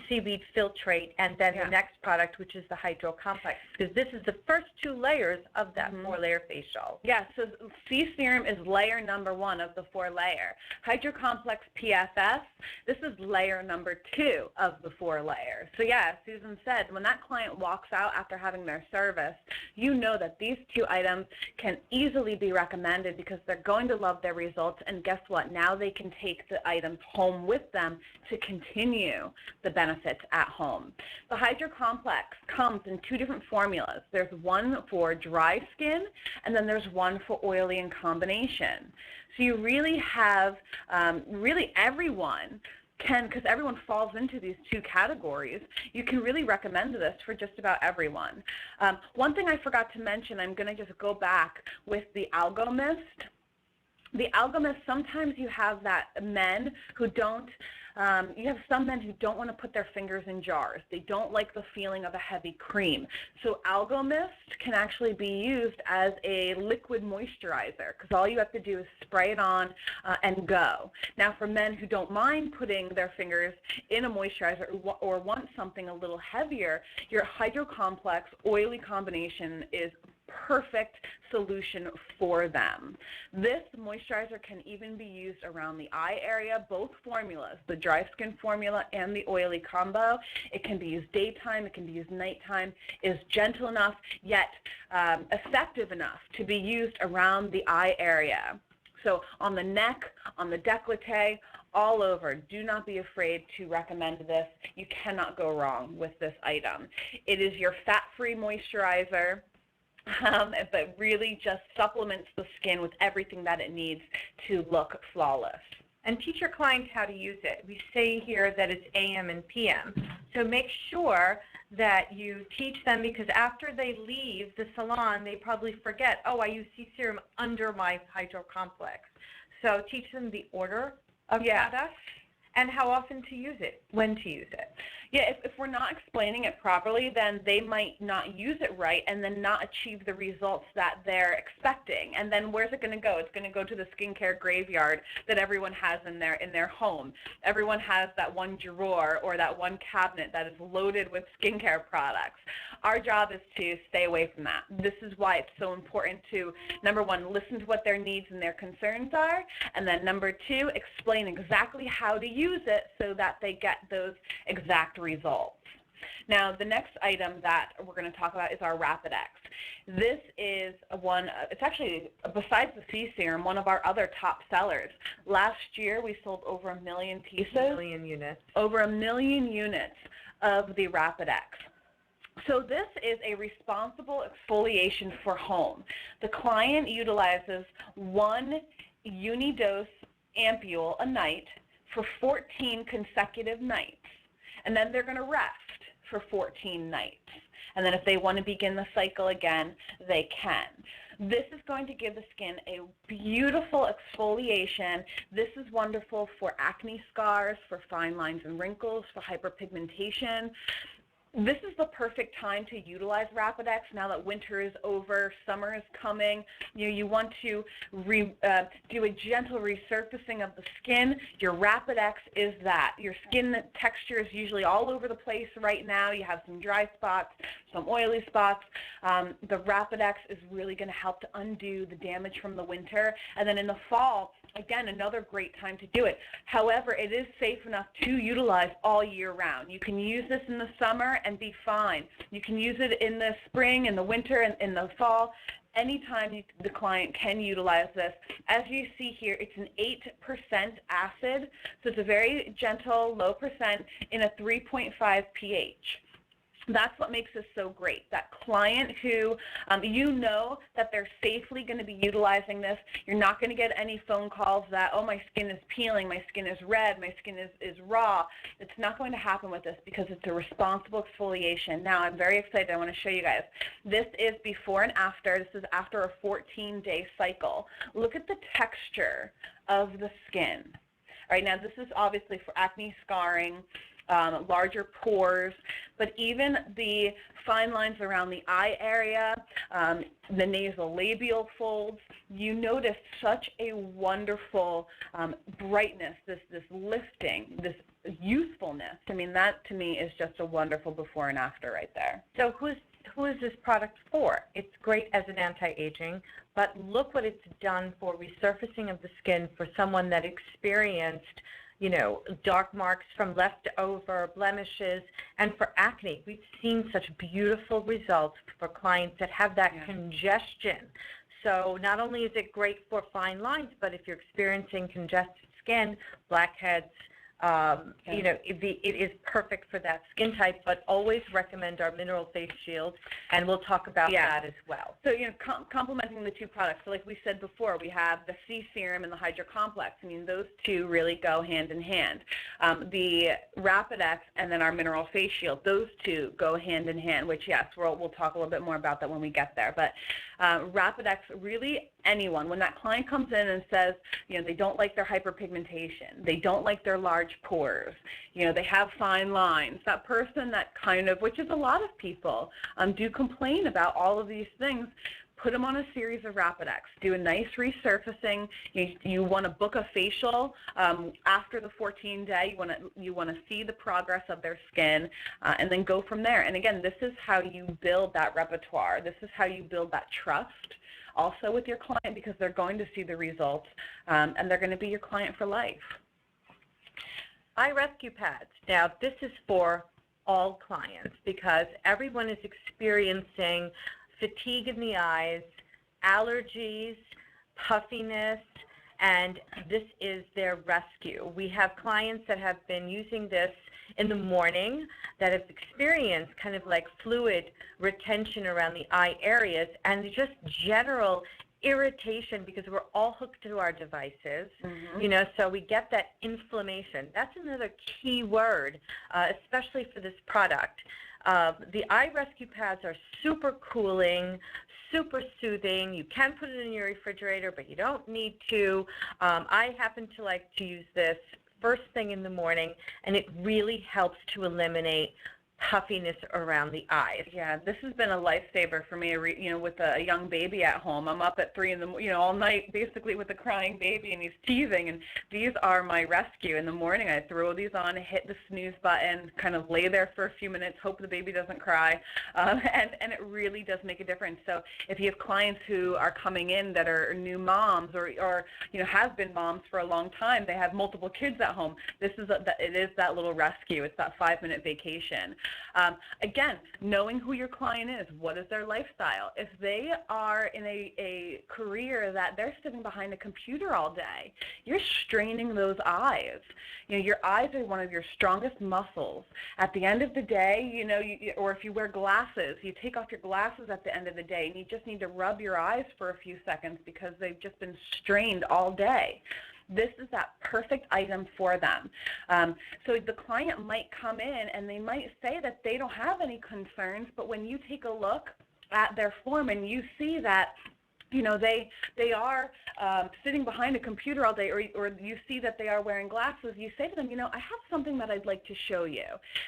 seaweed filtrate, and then the next product, which is the Hydro Complex, because this is the first 2 layers of that 4-layer facial.
Yeah, so sea serum is layer number 1 of the 4-layer. Hydro Complex PFS, this is layer number 2 of the 4 layers. So yeah, Susan said, when that client walks out after having their service, you know that these 2 items can easily be recommended because they're going to love their results, and guess what? Now they can take the items home with them to continue the benefits at home. The Hydro Complex comes in 2 different formulas. There's one for dry skin, and then there's one for oily in combination. So you really have, really everyone can, because everyone falls into these 2 categories, you can really recommend this for just about everyone. One thing I forgot to mention, I'm going to just go back with the Algo Mist. The Algo Mist, sometimes you have that men who don't, you have some men who don't want to put their fingers in jars. They don't like the feeling of a heavy cream. So Algo Mist can actually be used as a liquid moisturizer because all you have to do is spray it on and go. Now for men who don't mind putting their fingers in a moisturizer or want something a little heavier, your Hydro Complex oily combination is perfect solution for them. This moisturizer can even be used around the eye area, both formulas, the dry skin formula and the oily combo. It can be used daytime, it can be used nighttime. It is gentle enough yet effective enough to be used around the eye area. So on the neck, on the décolleté, all over. Do not be afraid to recommend this. You cannot go wrong with this item. It is your fat-free moisturizer. But really just supplements the skin with everything that it needs to look flawless.
And teach your clients how to use it. We say here that it's AM and PM. So make sure that you teach them, because after they leave the salon, they probably forget, oh, I use sea serum under my Hydro Complex. So teach them the order of products and how often to use it, when to use it.
Yeah, if we're not explaining it properly, then they might not use it right and then not achieve the results that they're expecting. And then where's it going to go? It's going to go to the skincare graveyard that everyone has in their home. Everyone has that one drawer or that one cabinet that is loaded with skincare products. Our job is to stay away from that. This is why it's so important to, number one, listen to what their needs and their concerns are, and then number two, explain exactly how to use it so that they get those exact results. Now, the next item that we're going to talk about is our Repechage. This is one, it's actually, besides the C serum, one of our other top sellers. Last year, we sold over 1 million pieces.
1 million units.
Over 1 million units of the Repechage. So this is a responsible exfoliation for home. The client utilizes 1 unidose ampule a night for 14 consecutive nights, and then they're going to rest for 14 nights. And then if they want to begin the cycle again, they can. This is going to give the skin a beautiful exfoliation. This is wonderful for acne scars, for fine lines and wrinkles, for hyperpigmentation. This is the perfect time to utilize Repechage now that winter is over, summer is coming. You want to do a gentle resurfacing of the skin. Your Repechage is that. Your skin texture is usually all over the place right now. You have some dry spots, some oily spots. The Repechage is really going to help to undo the damage from the winter. And then in the fall, again, another great time to do it. However, it is safe enough to utilize all year round. You can use this in the summer and be fine. You can use it in the spring, in the winter, and in the fall. Anytime the client can utilize this. As you see here, it's an 8% acid, so it's a very gentle, low percent in a 3.5 pH. That's what makes this so great. That client who you know that they're safely going to be utilizing this. You're not going to get any phone calls that, oh, my skin is peeling, my skin is red, my skin is raw. It's not going to happen with this because it's a responsible exfoliation. Now, I'm very excited. I want to show you guys. This is before and after. This is after a 14-day cycle. Look at the texture of the skin. All right, now this is obviously for acne scarring, larger pores, but even the fine lines around the eye area, the nasolabial folds, you notice such a wonderful brightness, this lifting, this youthfulness. I mean, that to me is just a wonderful before and after right there.
So who is this product for? It's great as an anti-aging, but look what it's done for resurfacing of the skin for someone that experienced, you know, dark marks from leftover blemishes, and for acne. We've seen such beautiful results for clients that have that congestion. So not only is it great for fine lines, but if you're experiencing congested skin, blackheads, you know, it is perfect for that skin type, but always recommend our mineral face shield, and we'll talk about that as well.
So, you know, complementing the two products, so like we said before, we have the C serum and the Hydro Complex. I mean, those two really go hand in hand. The Repechage and then our mineral face shield, those two go hand in hand, which, yes, we'll talk a little bit more about that when we get there. But Repechage, really anyone, when that client comes in and says, you know, they don't like their hyperpigmentation, they don't like their large pores, you know, they have fine lines, that person that kind of, which is a lot of people, do complain about all of these things, put them on a series of Repechage. Do a nice resurfacing. You want to book a facial after the 14-day. You want to see the progress of their skin, and then go from there. And again, this is how you build that repertoire. This is how you build that trust also with your client, because they're going to see the results, and they're going to be your client for life.
Eye rescue pads. Now, this is for all clients because everyone is experiencing fatigue in the eyes, allergies, puffiness, and this is their rescue. We have clients that have been using this in the morning that have experienced kind of like fluid retention around the eye areas and just general irritation because we're all hooked to our devices, you know, so we get that inflammation. That's another key word, especially for this product. The eye rescue pads are super cooling, super soothing. You can put it in your refrigerator, but you don't need to. I happen to like to use this first thing in the morning, and it really helps to eliminate puffiness around the eyes.
Yeah, this has been a lifesaver for me, with a young baby at home. I'm up at 3 in the, all night basically with a crying baby, and he's teething, and these are my rescue. In the morning, I throw these on, hit the snooze button, kind of lay there for a few minutes, hope the baby doesn't cry, and it really does make a difference. So if you have clients who are coming in that are new moms or have been moms for a long time, they have multiple kids at home, it is that little rescue. It's that 5-minute vacation. Again, knowing who your client is, what is their lifestyle. If they are in a career that they're sitting behind a computer all day, you're straining those eyes. Your eyes are one of your strongest muscles. At the end of the day, or if you wear glasses, you take off your glasses at the end of the day, and you just need to rub your eyes for a few seconds because they've just been strained all day. This is that perfect item for them. So the client might come in and they might say that they don't have any concerns, but when you take a look at their form and you see that they are sitting behind a computer all day, or you see that they are wearing glasses, you say to them, I have something that I'd like to show you.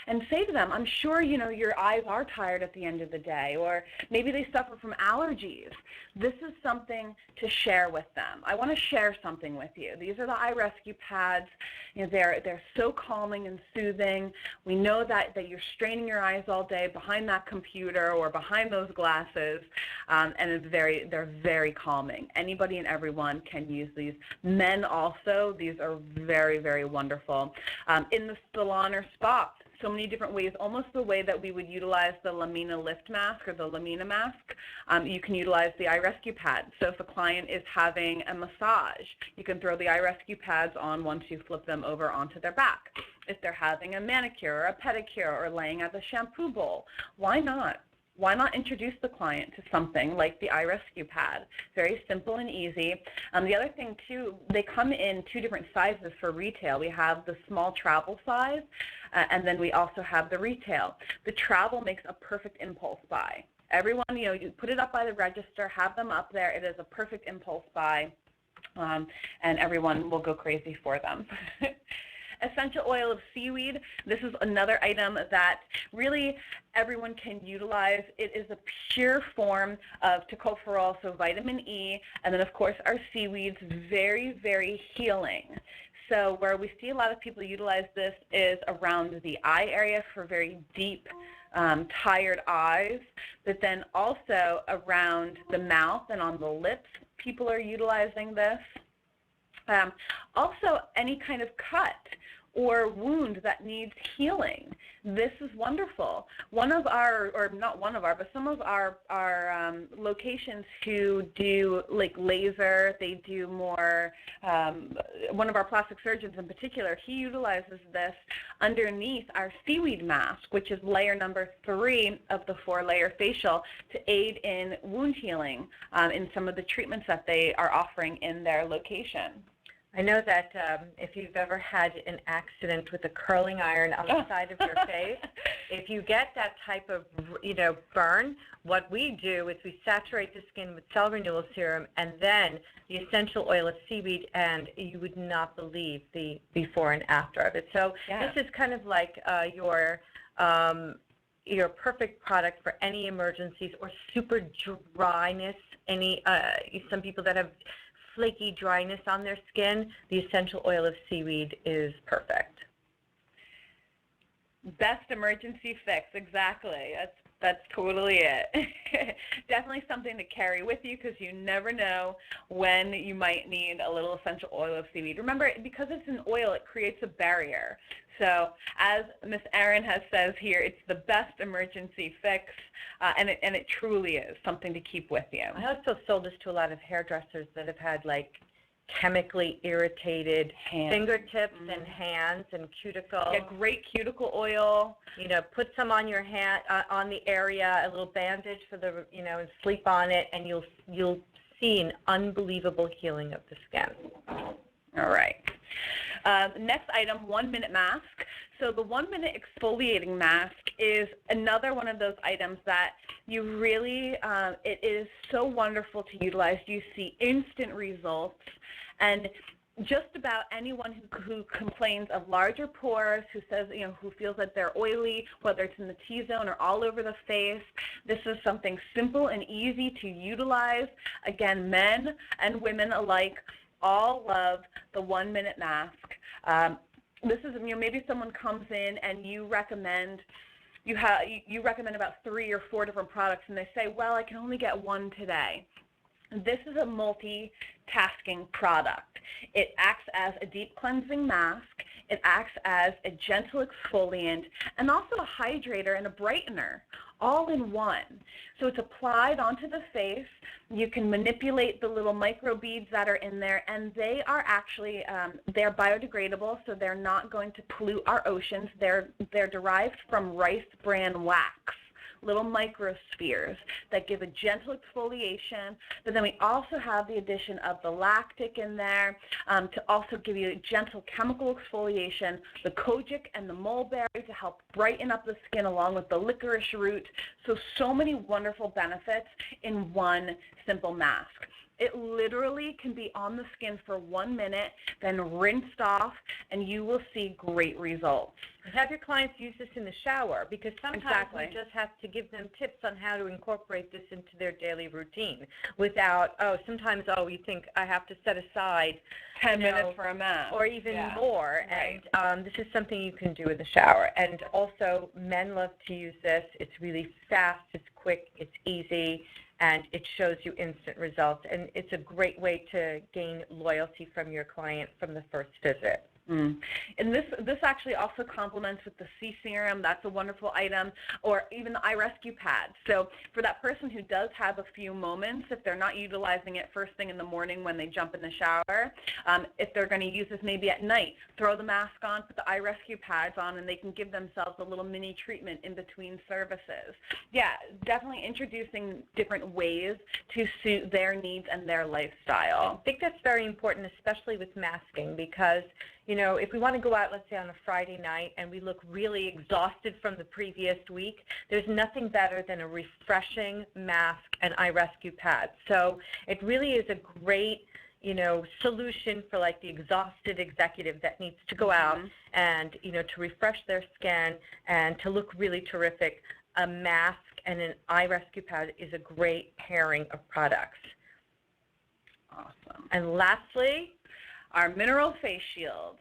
And say to them, I'm sure, your eyes are tired at the end of the day, or maybe they suffer from allergies. This is something to share with them. I want to share something with you. These are the eye rescue pads. They're so calming and soothing. We know that you're straining your eyes all day behind that computer or behind those glasses, and they're very calming. Anybody and everyone can use these. Men also, these are very, very wonderful. In the salon or spa, so many different ways, almost the way that we would utilize the Lamina lift mask or the Lamina mask, you can utilize the eye rescue pad. So if a client is having a massage, you can throw the eye rescue pads on once you flip them over onto their back. If they're having a manicure or a pedicure or laying at the shampoo bowl, why not? Why not introduce the client to something like the eye rescue pad? Very simple and easy. The other thing too, they come in 2 different sizes for retail. We have the small travel size, and then we also have the retail. The travel makes a perfect impulse buy. Everyone, you put it up by the register, have them up there. It is a perfect impulse buy, and everyone will go crazy for them. Essential oil of seaweed. This is another item that really everyone can utilize. It is a pure form of tocopherol, so vitamin E, and then of course our seaweeds, very, very healing. So where we see a lot of people utilize this is around the eye area for very deep, tired eyes, but then also around the mouth and on the lips, people are utilizing this. Also, any kind of cut or wound that needs healing. This is wonderful. One of our, or not one of our, but some of our locations who do like laser, they do more, one of our plastic surgeons in particular, he utilizes this underneath our seaweed mask, which is layer number 3 of the 4-layer facial, to aid in wound healing in some of the treatments that they are offering in their location.
I know that if you've ever had an accident with a curling iron on the side of your face, if you get that type of, burn, what we do is we saturate the skin with cell renewal serum and then the essential oil of seaweed, and you would not believe the before and after of it. So this is kind of like your perfect product for any emergencies or super dryness. Some people that have flaky dryness on their skin, the essential oil of seaweed is perfect.
Best emergency fix, exactly. That's totally it. Definitely something to carry with you because you never know when you might need a little essential oil of seaweed. Remember, because it's an oil, it creates a barrier. So as Miss Erin says here, it's the best emergency fix, and it truly is something to keep with you.
I also sold this to a lot of hairdressers that have had like chemically irritated fingertips and hands and cuticles.
Yeah, great cuticle oil.
Put some on your hand, on the area, a little bandage for the, and sleep on it, and you'll see an unbelievable healing of the skin.
All right. Next item, 1-minute mask. So the 1-minute exfoliating mask is another one of those items that you really, it is so wonderful to utilize. You see instant results, and just about anyone who complains of larger pores, who says, who feels that they're oily, whether it's in the T-zone or all over the face. This is something simple and easy to utilize. Again, men and women alike all love the 1-minute mask. This is, maybe someone comes in and you recommend about 3 or 4 different products, and they say, well, I can only get one today. This is a multitasking product. It acts as a deep cleansing mask. It acts as a gentle exfoliant and also a hydrator and a brightener, all in one. So it's applied onto the face. You can manipulate the little micro beads that are in there, and they are actually they're biodegradable, so they're not going to pollute our oceans. They're derived from rice bran wax, little microspheres that give a gentle exfoliation, but then we also have the addition of the lactic in there to also give you a gentle chemical exfoliation, the kojic and the mulberry to help brighten up the skin along with the licorice root. So many wonderful benefits in one simple mask. It literally can be on the skin for 1 minute, then rinsed off, and you will see great results.
Have your clients use this in the shower, because sometimes we just have to give them tips on how to incorporate this into their daily routine without, sometimes you think I have to set aside
10 minutes for a mask.
Or even more.
Right.
And this is something you can do in the shower. And also, men love to use this. It's really fast, it's quick, it's easy, and it shows you instant results. And it's a great way to gain loyalty from your client from the first visit.
And this actually also complements with the C serum. That's a wonderful item, or even the iRescue pad. So for that person who does have a few moments, if they're not utilizing it first thing in the morning when they jump in the shower, if they're going to use this maybe at night, throw the mask on, put the iRescue pads on, and they can give themselves a little mini treatment in between services. Yeah, definitely introducing different ways to suit their needs and their lifestyle.
I think that's very important, especially with masking, because if we want to go out, let's say on a Friday night, and we look really exhausted from the previous week, there's nothing better than a refreshing mask and iRescue pad. So it really is a great, solution for like the exhausted executive that needs to go out and, to refresh their skin and to look really terrific. A mask and an iRescue pad is a great pairing of products.
Awesome.
And lastly,
our mineral face shield.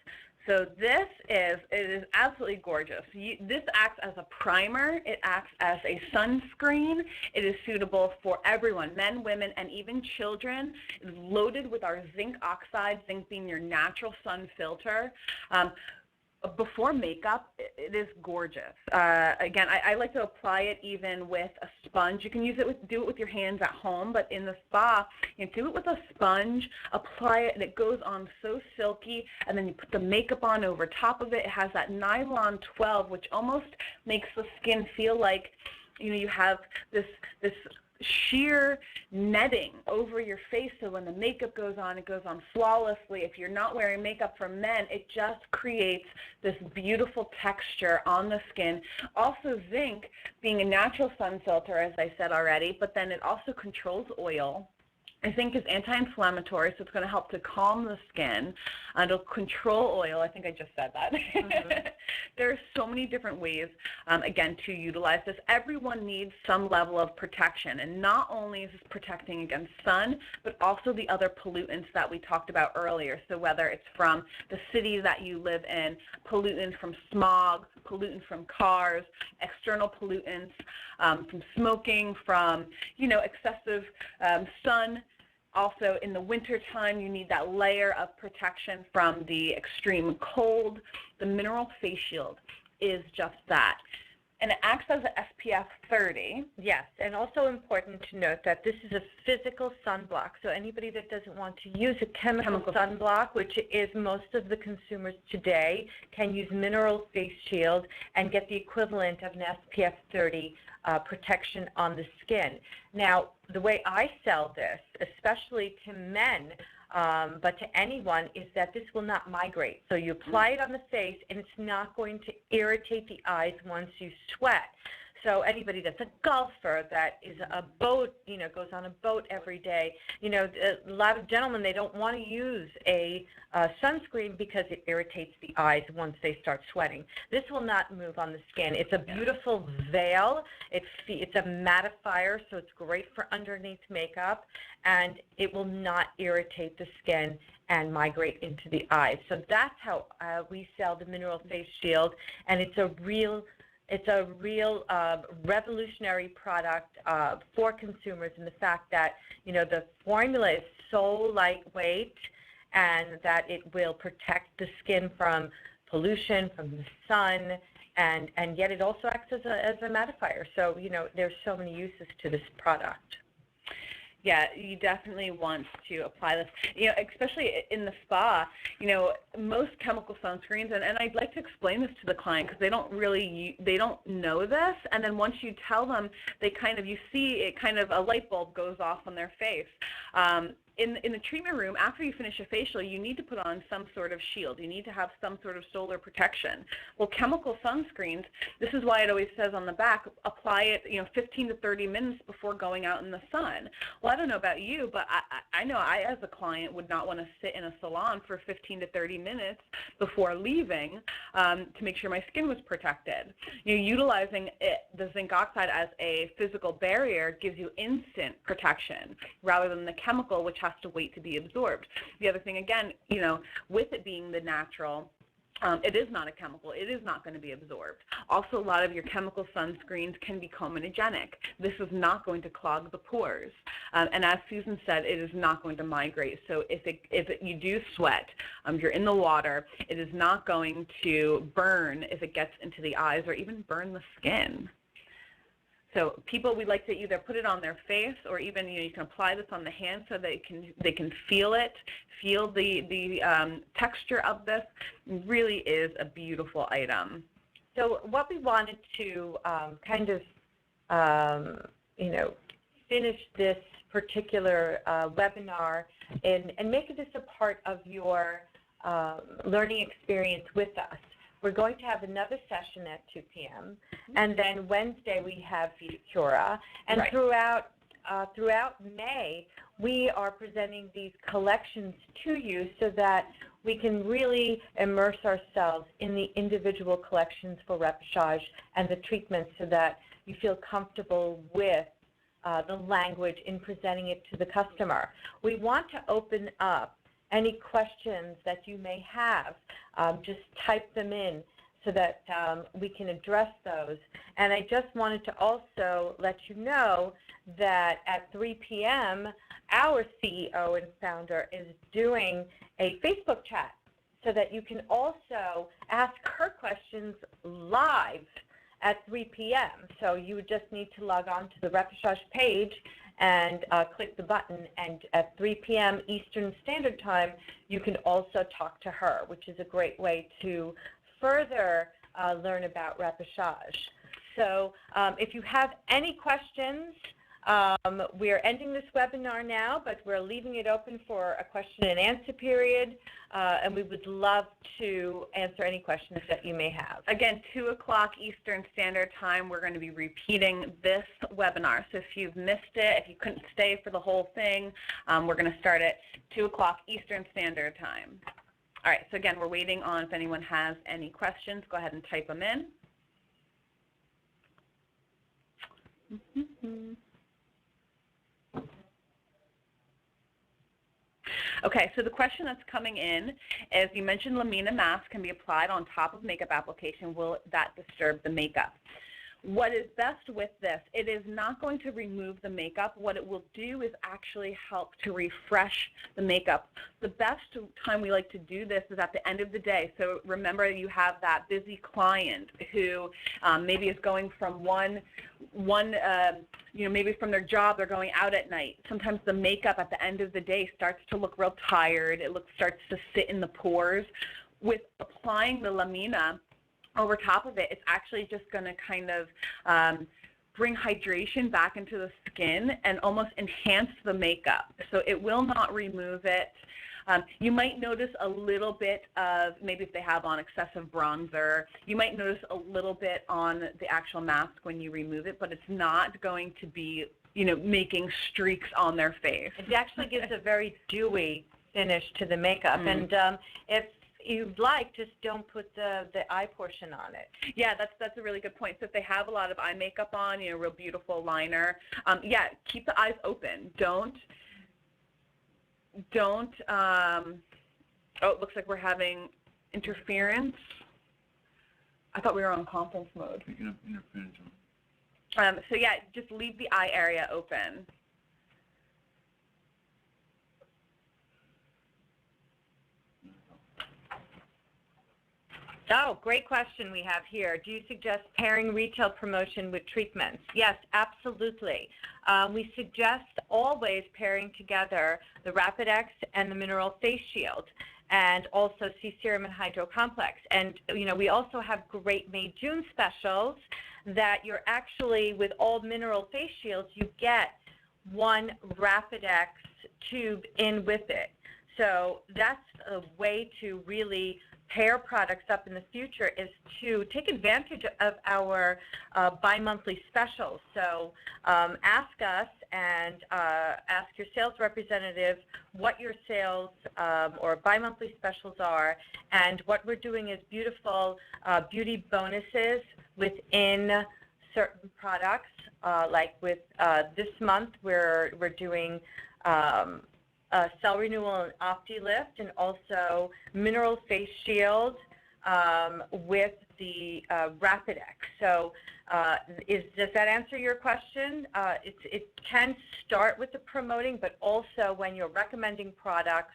So it is absolutely gorgeous. This acts as a primer. It acts as a sunscreen. It is suitable for everyone, men, women, and even children. It is loaded with our zinc oxide, zinc being your natural sun filter. Before makeup, it is gorgeous. Again, I like to apply it even with a sponge. You can do it with your hands at home, but in the spa, do it with a sponge, apply it, and it goes on so silky, and then you put the makeup on over top of it. It has that nylon 12, which almost makes the skin feel like, you have this sheer netting over your face, so when the makeup goes on, it goes on flawlessly. If you're not wearing makeup for men, it just creates this beautiful texture on the skin. Also, zinc being a natural sun filter, as I said already, but then it also controls oil. Zinc is anti-inflammatory, so it's going to help to calm the skin. It'll control oil. I think I just said that. There are so many different ways, again, to utilize this. Everyone needs some level of protection, and not only is this protecting against sun, but also the other pollutants that we talked about earlier. So whether it's from the city that you live in, pollutants from smog, pollutants from cars, external pollutants from smoking, from excessive sun. Also, in the wintertime, you need that layer of protection from the extreme cold. The mineral face shield is just that. And it acts as an SPF 30.
Yes, and also important to note that this is a physical sunblock. So anybody that doesn't want to use a chemical sunblock, which is most of the consumers today, can use mineral face shield and get the equivalent of an SPF 30 protection on the skin. Now, the way I sell this, especially to men, but to anyone, is that this will not migrate. So you apply it on the face, and it's not going to irritate the eyes once you sweat. so anybody that's a golfer, that is a boat, goes on a boat every day, a lot of gentlemen, they don't want to use a sunscreen because it irritates the eyes once they start sweating. This will not move on the skin. It's a beautiful veil. It's a mattifier, so it's great for underneath makeup, and it will not irritate the skin and migrate into the eyes. So that's how we sell the Mineral Face Shield, and it's a real revolutionary product for consumers in the fact that, the formula is so lightweight and that it will protect the skin from pollution, from the sun, and yet it also acts as a mattifier. So, there's so many uses to this product.
Yeah, you definitely want to apply this, especially in the spa, most chemical sunscreens, and I'd like to explain this to the client because they don't know this, and then once you tell them, you see it a light bulb goes off on their face. In the treatment room, after you finish a facial, you need to put on some sort of shield. You need to have some sort of solar protection. Well, chemical sunscreens, this is why it always says on the back, apply it 15 to 30 minutes before going out in the sun. Well, I don't know about you, but I know I, as a client, would not want to sit in a salon for 15 to 30 minutes before leaving to make sure my skin was protected. Utilizing the zinc oxide as a physical barrier gives you instant protection rather than the chemical, which has to wait to be absorbed. The other thing, again, with it being the natural, it is not a chemical. It is not going to be absorbed. Also, a lot of your chemical sunscreens can be comedogenic. This is not going to clog the pores. And as Susan said, it is not going to migrate. So if you do sweat, you're in the water, it is not going to burn if it gets into the eyes or even burn the skin. So people, we like to either put it on their face or even you can apply this on the hand so they can feel it, feel the texture of this. It really is a beautiful item.
So what we wanted to finish this particular webinar and make this a part of your learning experience with us. We're going to have another session at 2 p.m. and then Wednesday we have Cura. And throughout May, we are presenting these collections to you so that we can really immerse ourselves in the individual collections for Repechage and the treatments so that you feel comfortable with the language in presenting it to the customer. We want to open up any questions that you may have. Just type them in so that we can address those. And I just wanted to also let you know that at 3 p.m., our CEO and founder is doing a Facebook chat so that you can also ask her questions live at 3 p.m. So you would just need to log on to the Repechage page and click the button, and at 3 p.m. Eastern Standard Time, you can also talk to her, which is a great way to further learn about Repechage. So if you have any questions, we're ending this webinar now, but we're leaving it open for a question and answer period, and we would love to answer any questions that you may have.
Again, 2 o'clock Eastern Standard Time, we're going to be repeating this webinar. So if you've missed it, if you couldn't stay for the whole thing, we're going to start at 2 o'clock Eastern Standard Time. All right, so again, we're waiting on if anyone has any questions. Go ahead and type them in. Okay, so the question that's coming in is, you mentioned Lamina mask can be applied on top of makeup application. Will that disturb the makeup? What is best with this, it is not going to remove the makeup. What it will do is actually help to refresh the makeup. The best time we like to do this is at the end of the day. So remember, you have that busy client who maybe is going from maybe from their job, they're going out at night. Sometimes the makeup at the end of the day starts to look real tired. It starts to sit in the pores. With applying the Lamina over top of it, it's actually just going to kind of bring hydration back into the skin and almost enhance the makeup. So it will not remove it. You might notice a little bit of, maybe if they have on excessive bronzer, you might notice a little bit on the actual mask when you remove it, but it's not going to be, making streaks on their face.
It actually gives a very dewy finish to the makeup. And if you'd like, just don't put the eye portion on it.
Yeah, that's a really good point. So if they have a lot of eye makeup on, real beautiful liner, keep the eyes open. Don't, oh, it looks like we're having interference. I thought we were on conference mode.
Interference.
So yeah, just leave the eye area open.
Oh, great question we have here. Do you suggest pairing retail promotion with treatments? Yes, absolutely. We suggest always pairing together the Repechage and the Mineral Face Shield, and also C-Serum and Hydro Complex. And, we also have great May June specials that you're actually, with all mineral face shields, you get one Repechage tube in with it. So that's a way to really pair products up in the future, is to take advantage of our bi-monthly specials. So ask us and ask your sales representative what your sales or bi-monthly specials are, and what we're doing is beautiful beauty bonuses within certain products. Like with this month, we're doing Cell Renewal and Opti-Lift, and also Mineral Face Shield with the Repechage. So does that answer your question? It can start with the promoting, but also when you're recommending products,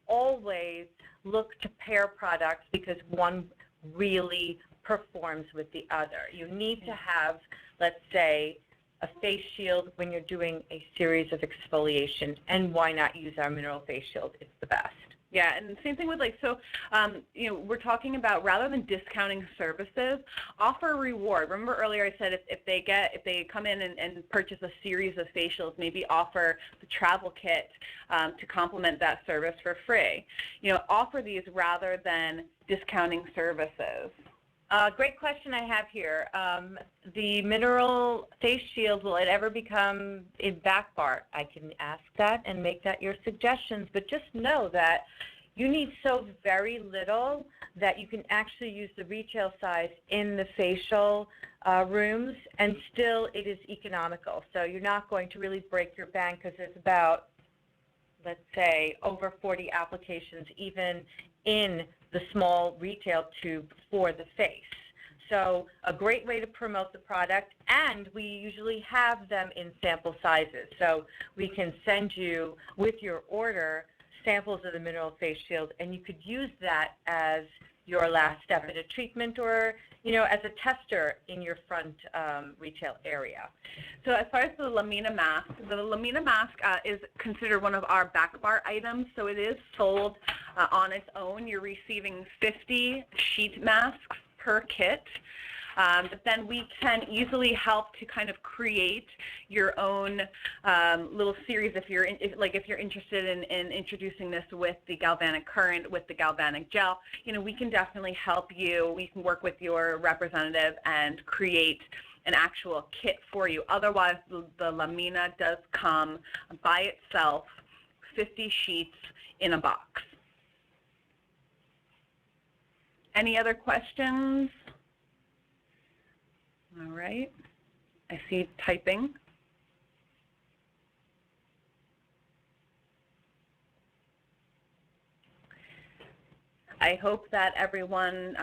always look to pair products, because one really performs with the other. You need to have, let's say, a face shield when you're doing a series of exfoliation, and why not use our mineral face shield? It's the best.
Yeah, and same thing with we're talking about, rather than discounting services, offer a reward. Remember earlier I said if they come in and purchase a series of facials, maybe offer the travel kit to complement that service for free. Offer these rather than discounting services.
Great question I have here. The mineral face shield, will it ever become a back bar? I can ask that and make that your suggestions, but just know that you need so very little that you can actually use the retail size in the facial rooms, and still it is economical. So you're not going to really break your bank, because there's about, let's say, over 40 applications even in the small retail tube for the face. So a great way to promote the product, and we usually have them in sample sizes. So we can send you, with your order, samples of the mineral face shield, and you could use that as your last step in a treatment, or as a tester in your front retail area.
So as far as the Lamina mask is considered one of our back bar items. So it is sold on its own. You're receiving 50 sheet masks per kit. But then we can easily help to kind of create your own little series if you're interested in introducing this with the galvanic current, with the galvanic gel. We can definitely help you. We can work with your representative and create an actual kit for you. Otherwise, the Lamina does come by itself, 50 sheets in a box. Any other questions? All right, I see typing. I hope that everyone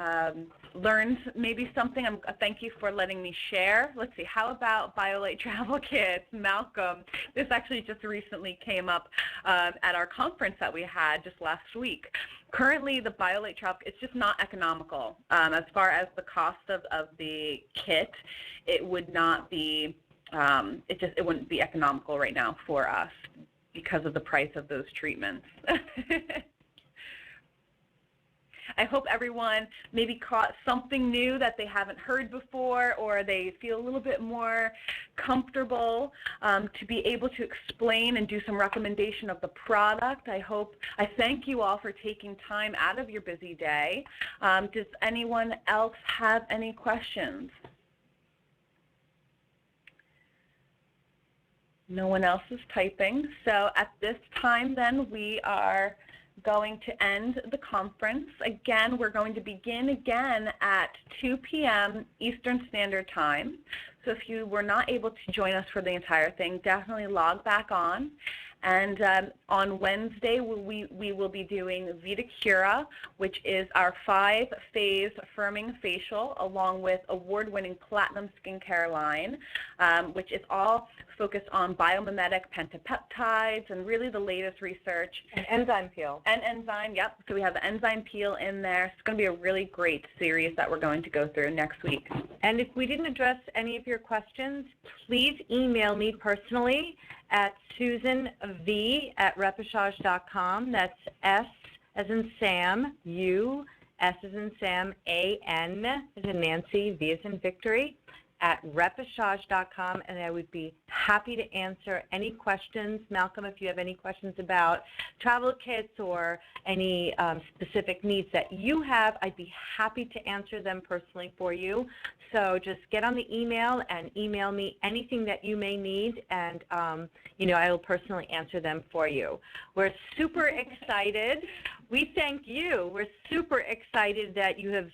learns maybe something. Thank you for letting me share. Let's see, how about BioLite travel kits? Malcolm, this actually just recently came up at our conference that we had just last week. Currently, the BioLite travel, it's just not economical. As far as the cost of the kit, it would not be, it wouldn't be economical right now for us because of the price of those treatments. I hope everyone maybe caught something new that they haven't heard before, or they feel a little bit more comfortable to be able to explain and do some recommendation of the product. I thank you all for taking time out of your busy day. Does anyone else have any questions? No one else is typing. So at this time, then, we are going to end the conference. Again, we're going to begin again at 2 p.m. Eastern Standard Time. So if you were not able to join us for the entire thing, definitely log back on. And on Wednesday, we will be doing Vita Cura, which is our 5-phase firming facial, along with award-winning platinum skincare line, which is all focused on biomimetic pentapeptides and really the latest research.
And enzyme peel.
And enzyme, yep. So we have the enzyme peel in there. It's going to be a really great series that we're going to go through next week.
And if we didn't address any of your questions, please email me personally at susanv@repechage.com. That's S as in Sam, U, S as in Sam, A-N as in Nancy, V as in Victory, at repechage.com, and I would be happy to answer any questions. Malcolm, if you have any questions about travel kits or any specific needs that you have, I'd be happy to answer them personally for you. So just get on the email and email me anything that you may need, and I will personally answer them for you. We're super excited. We thank you. We're super excited that you have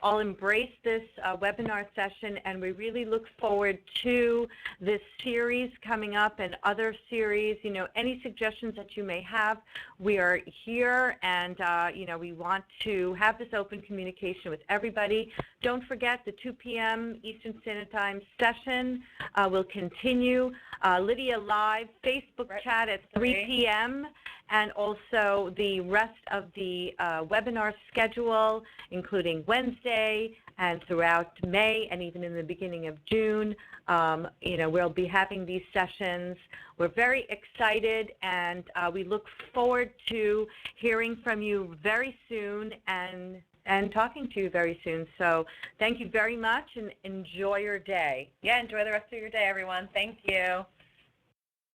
all embraced this webinar session, and we really look forward to this series coming up and other series. Any suggestions that you may have, we are here, and we want to have this open communication with everybody. Don't forget the 2 p.m. Eastern Standard Time session will continue. Lydia Live Facebook chat at 3 p.m. and also the rest of the webinar schedule, including Wednesday and throughout May and even in the beginning of June. We'll be having these sessions. We're very excited, and we look forward to hearing from you very soon and talking to you very soon. So thank you very much, and enjoy your day.
Yeah, enjoy the rest of your day, everyone. Thank you.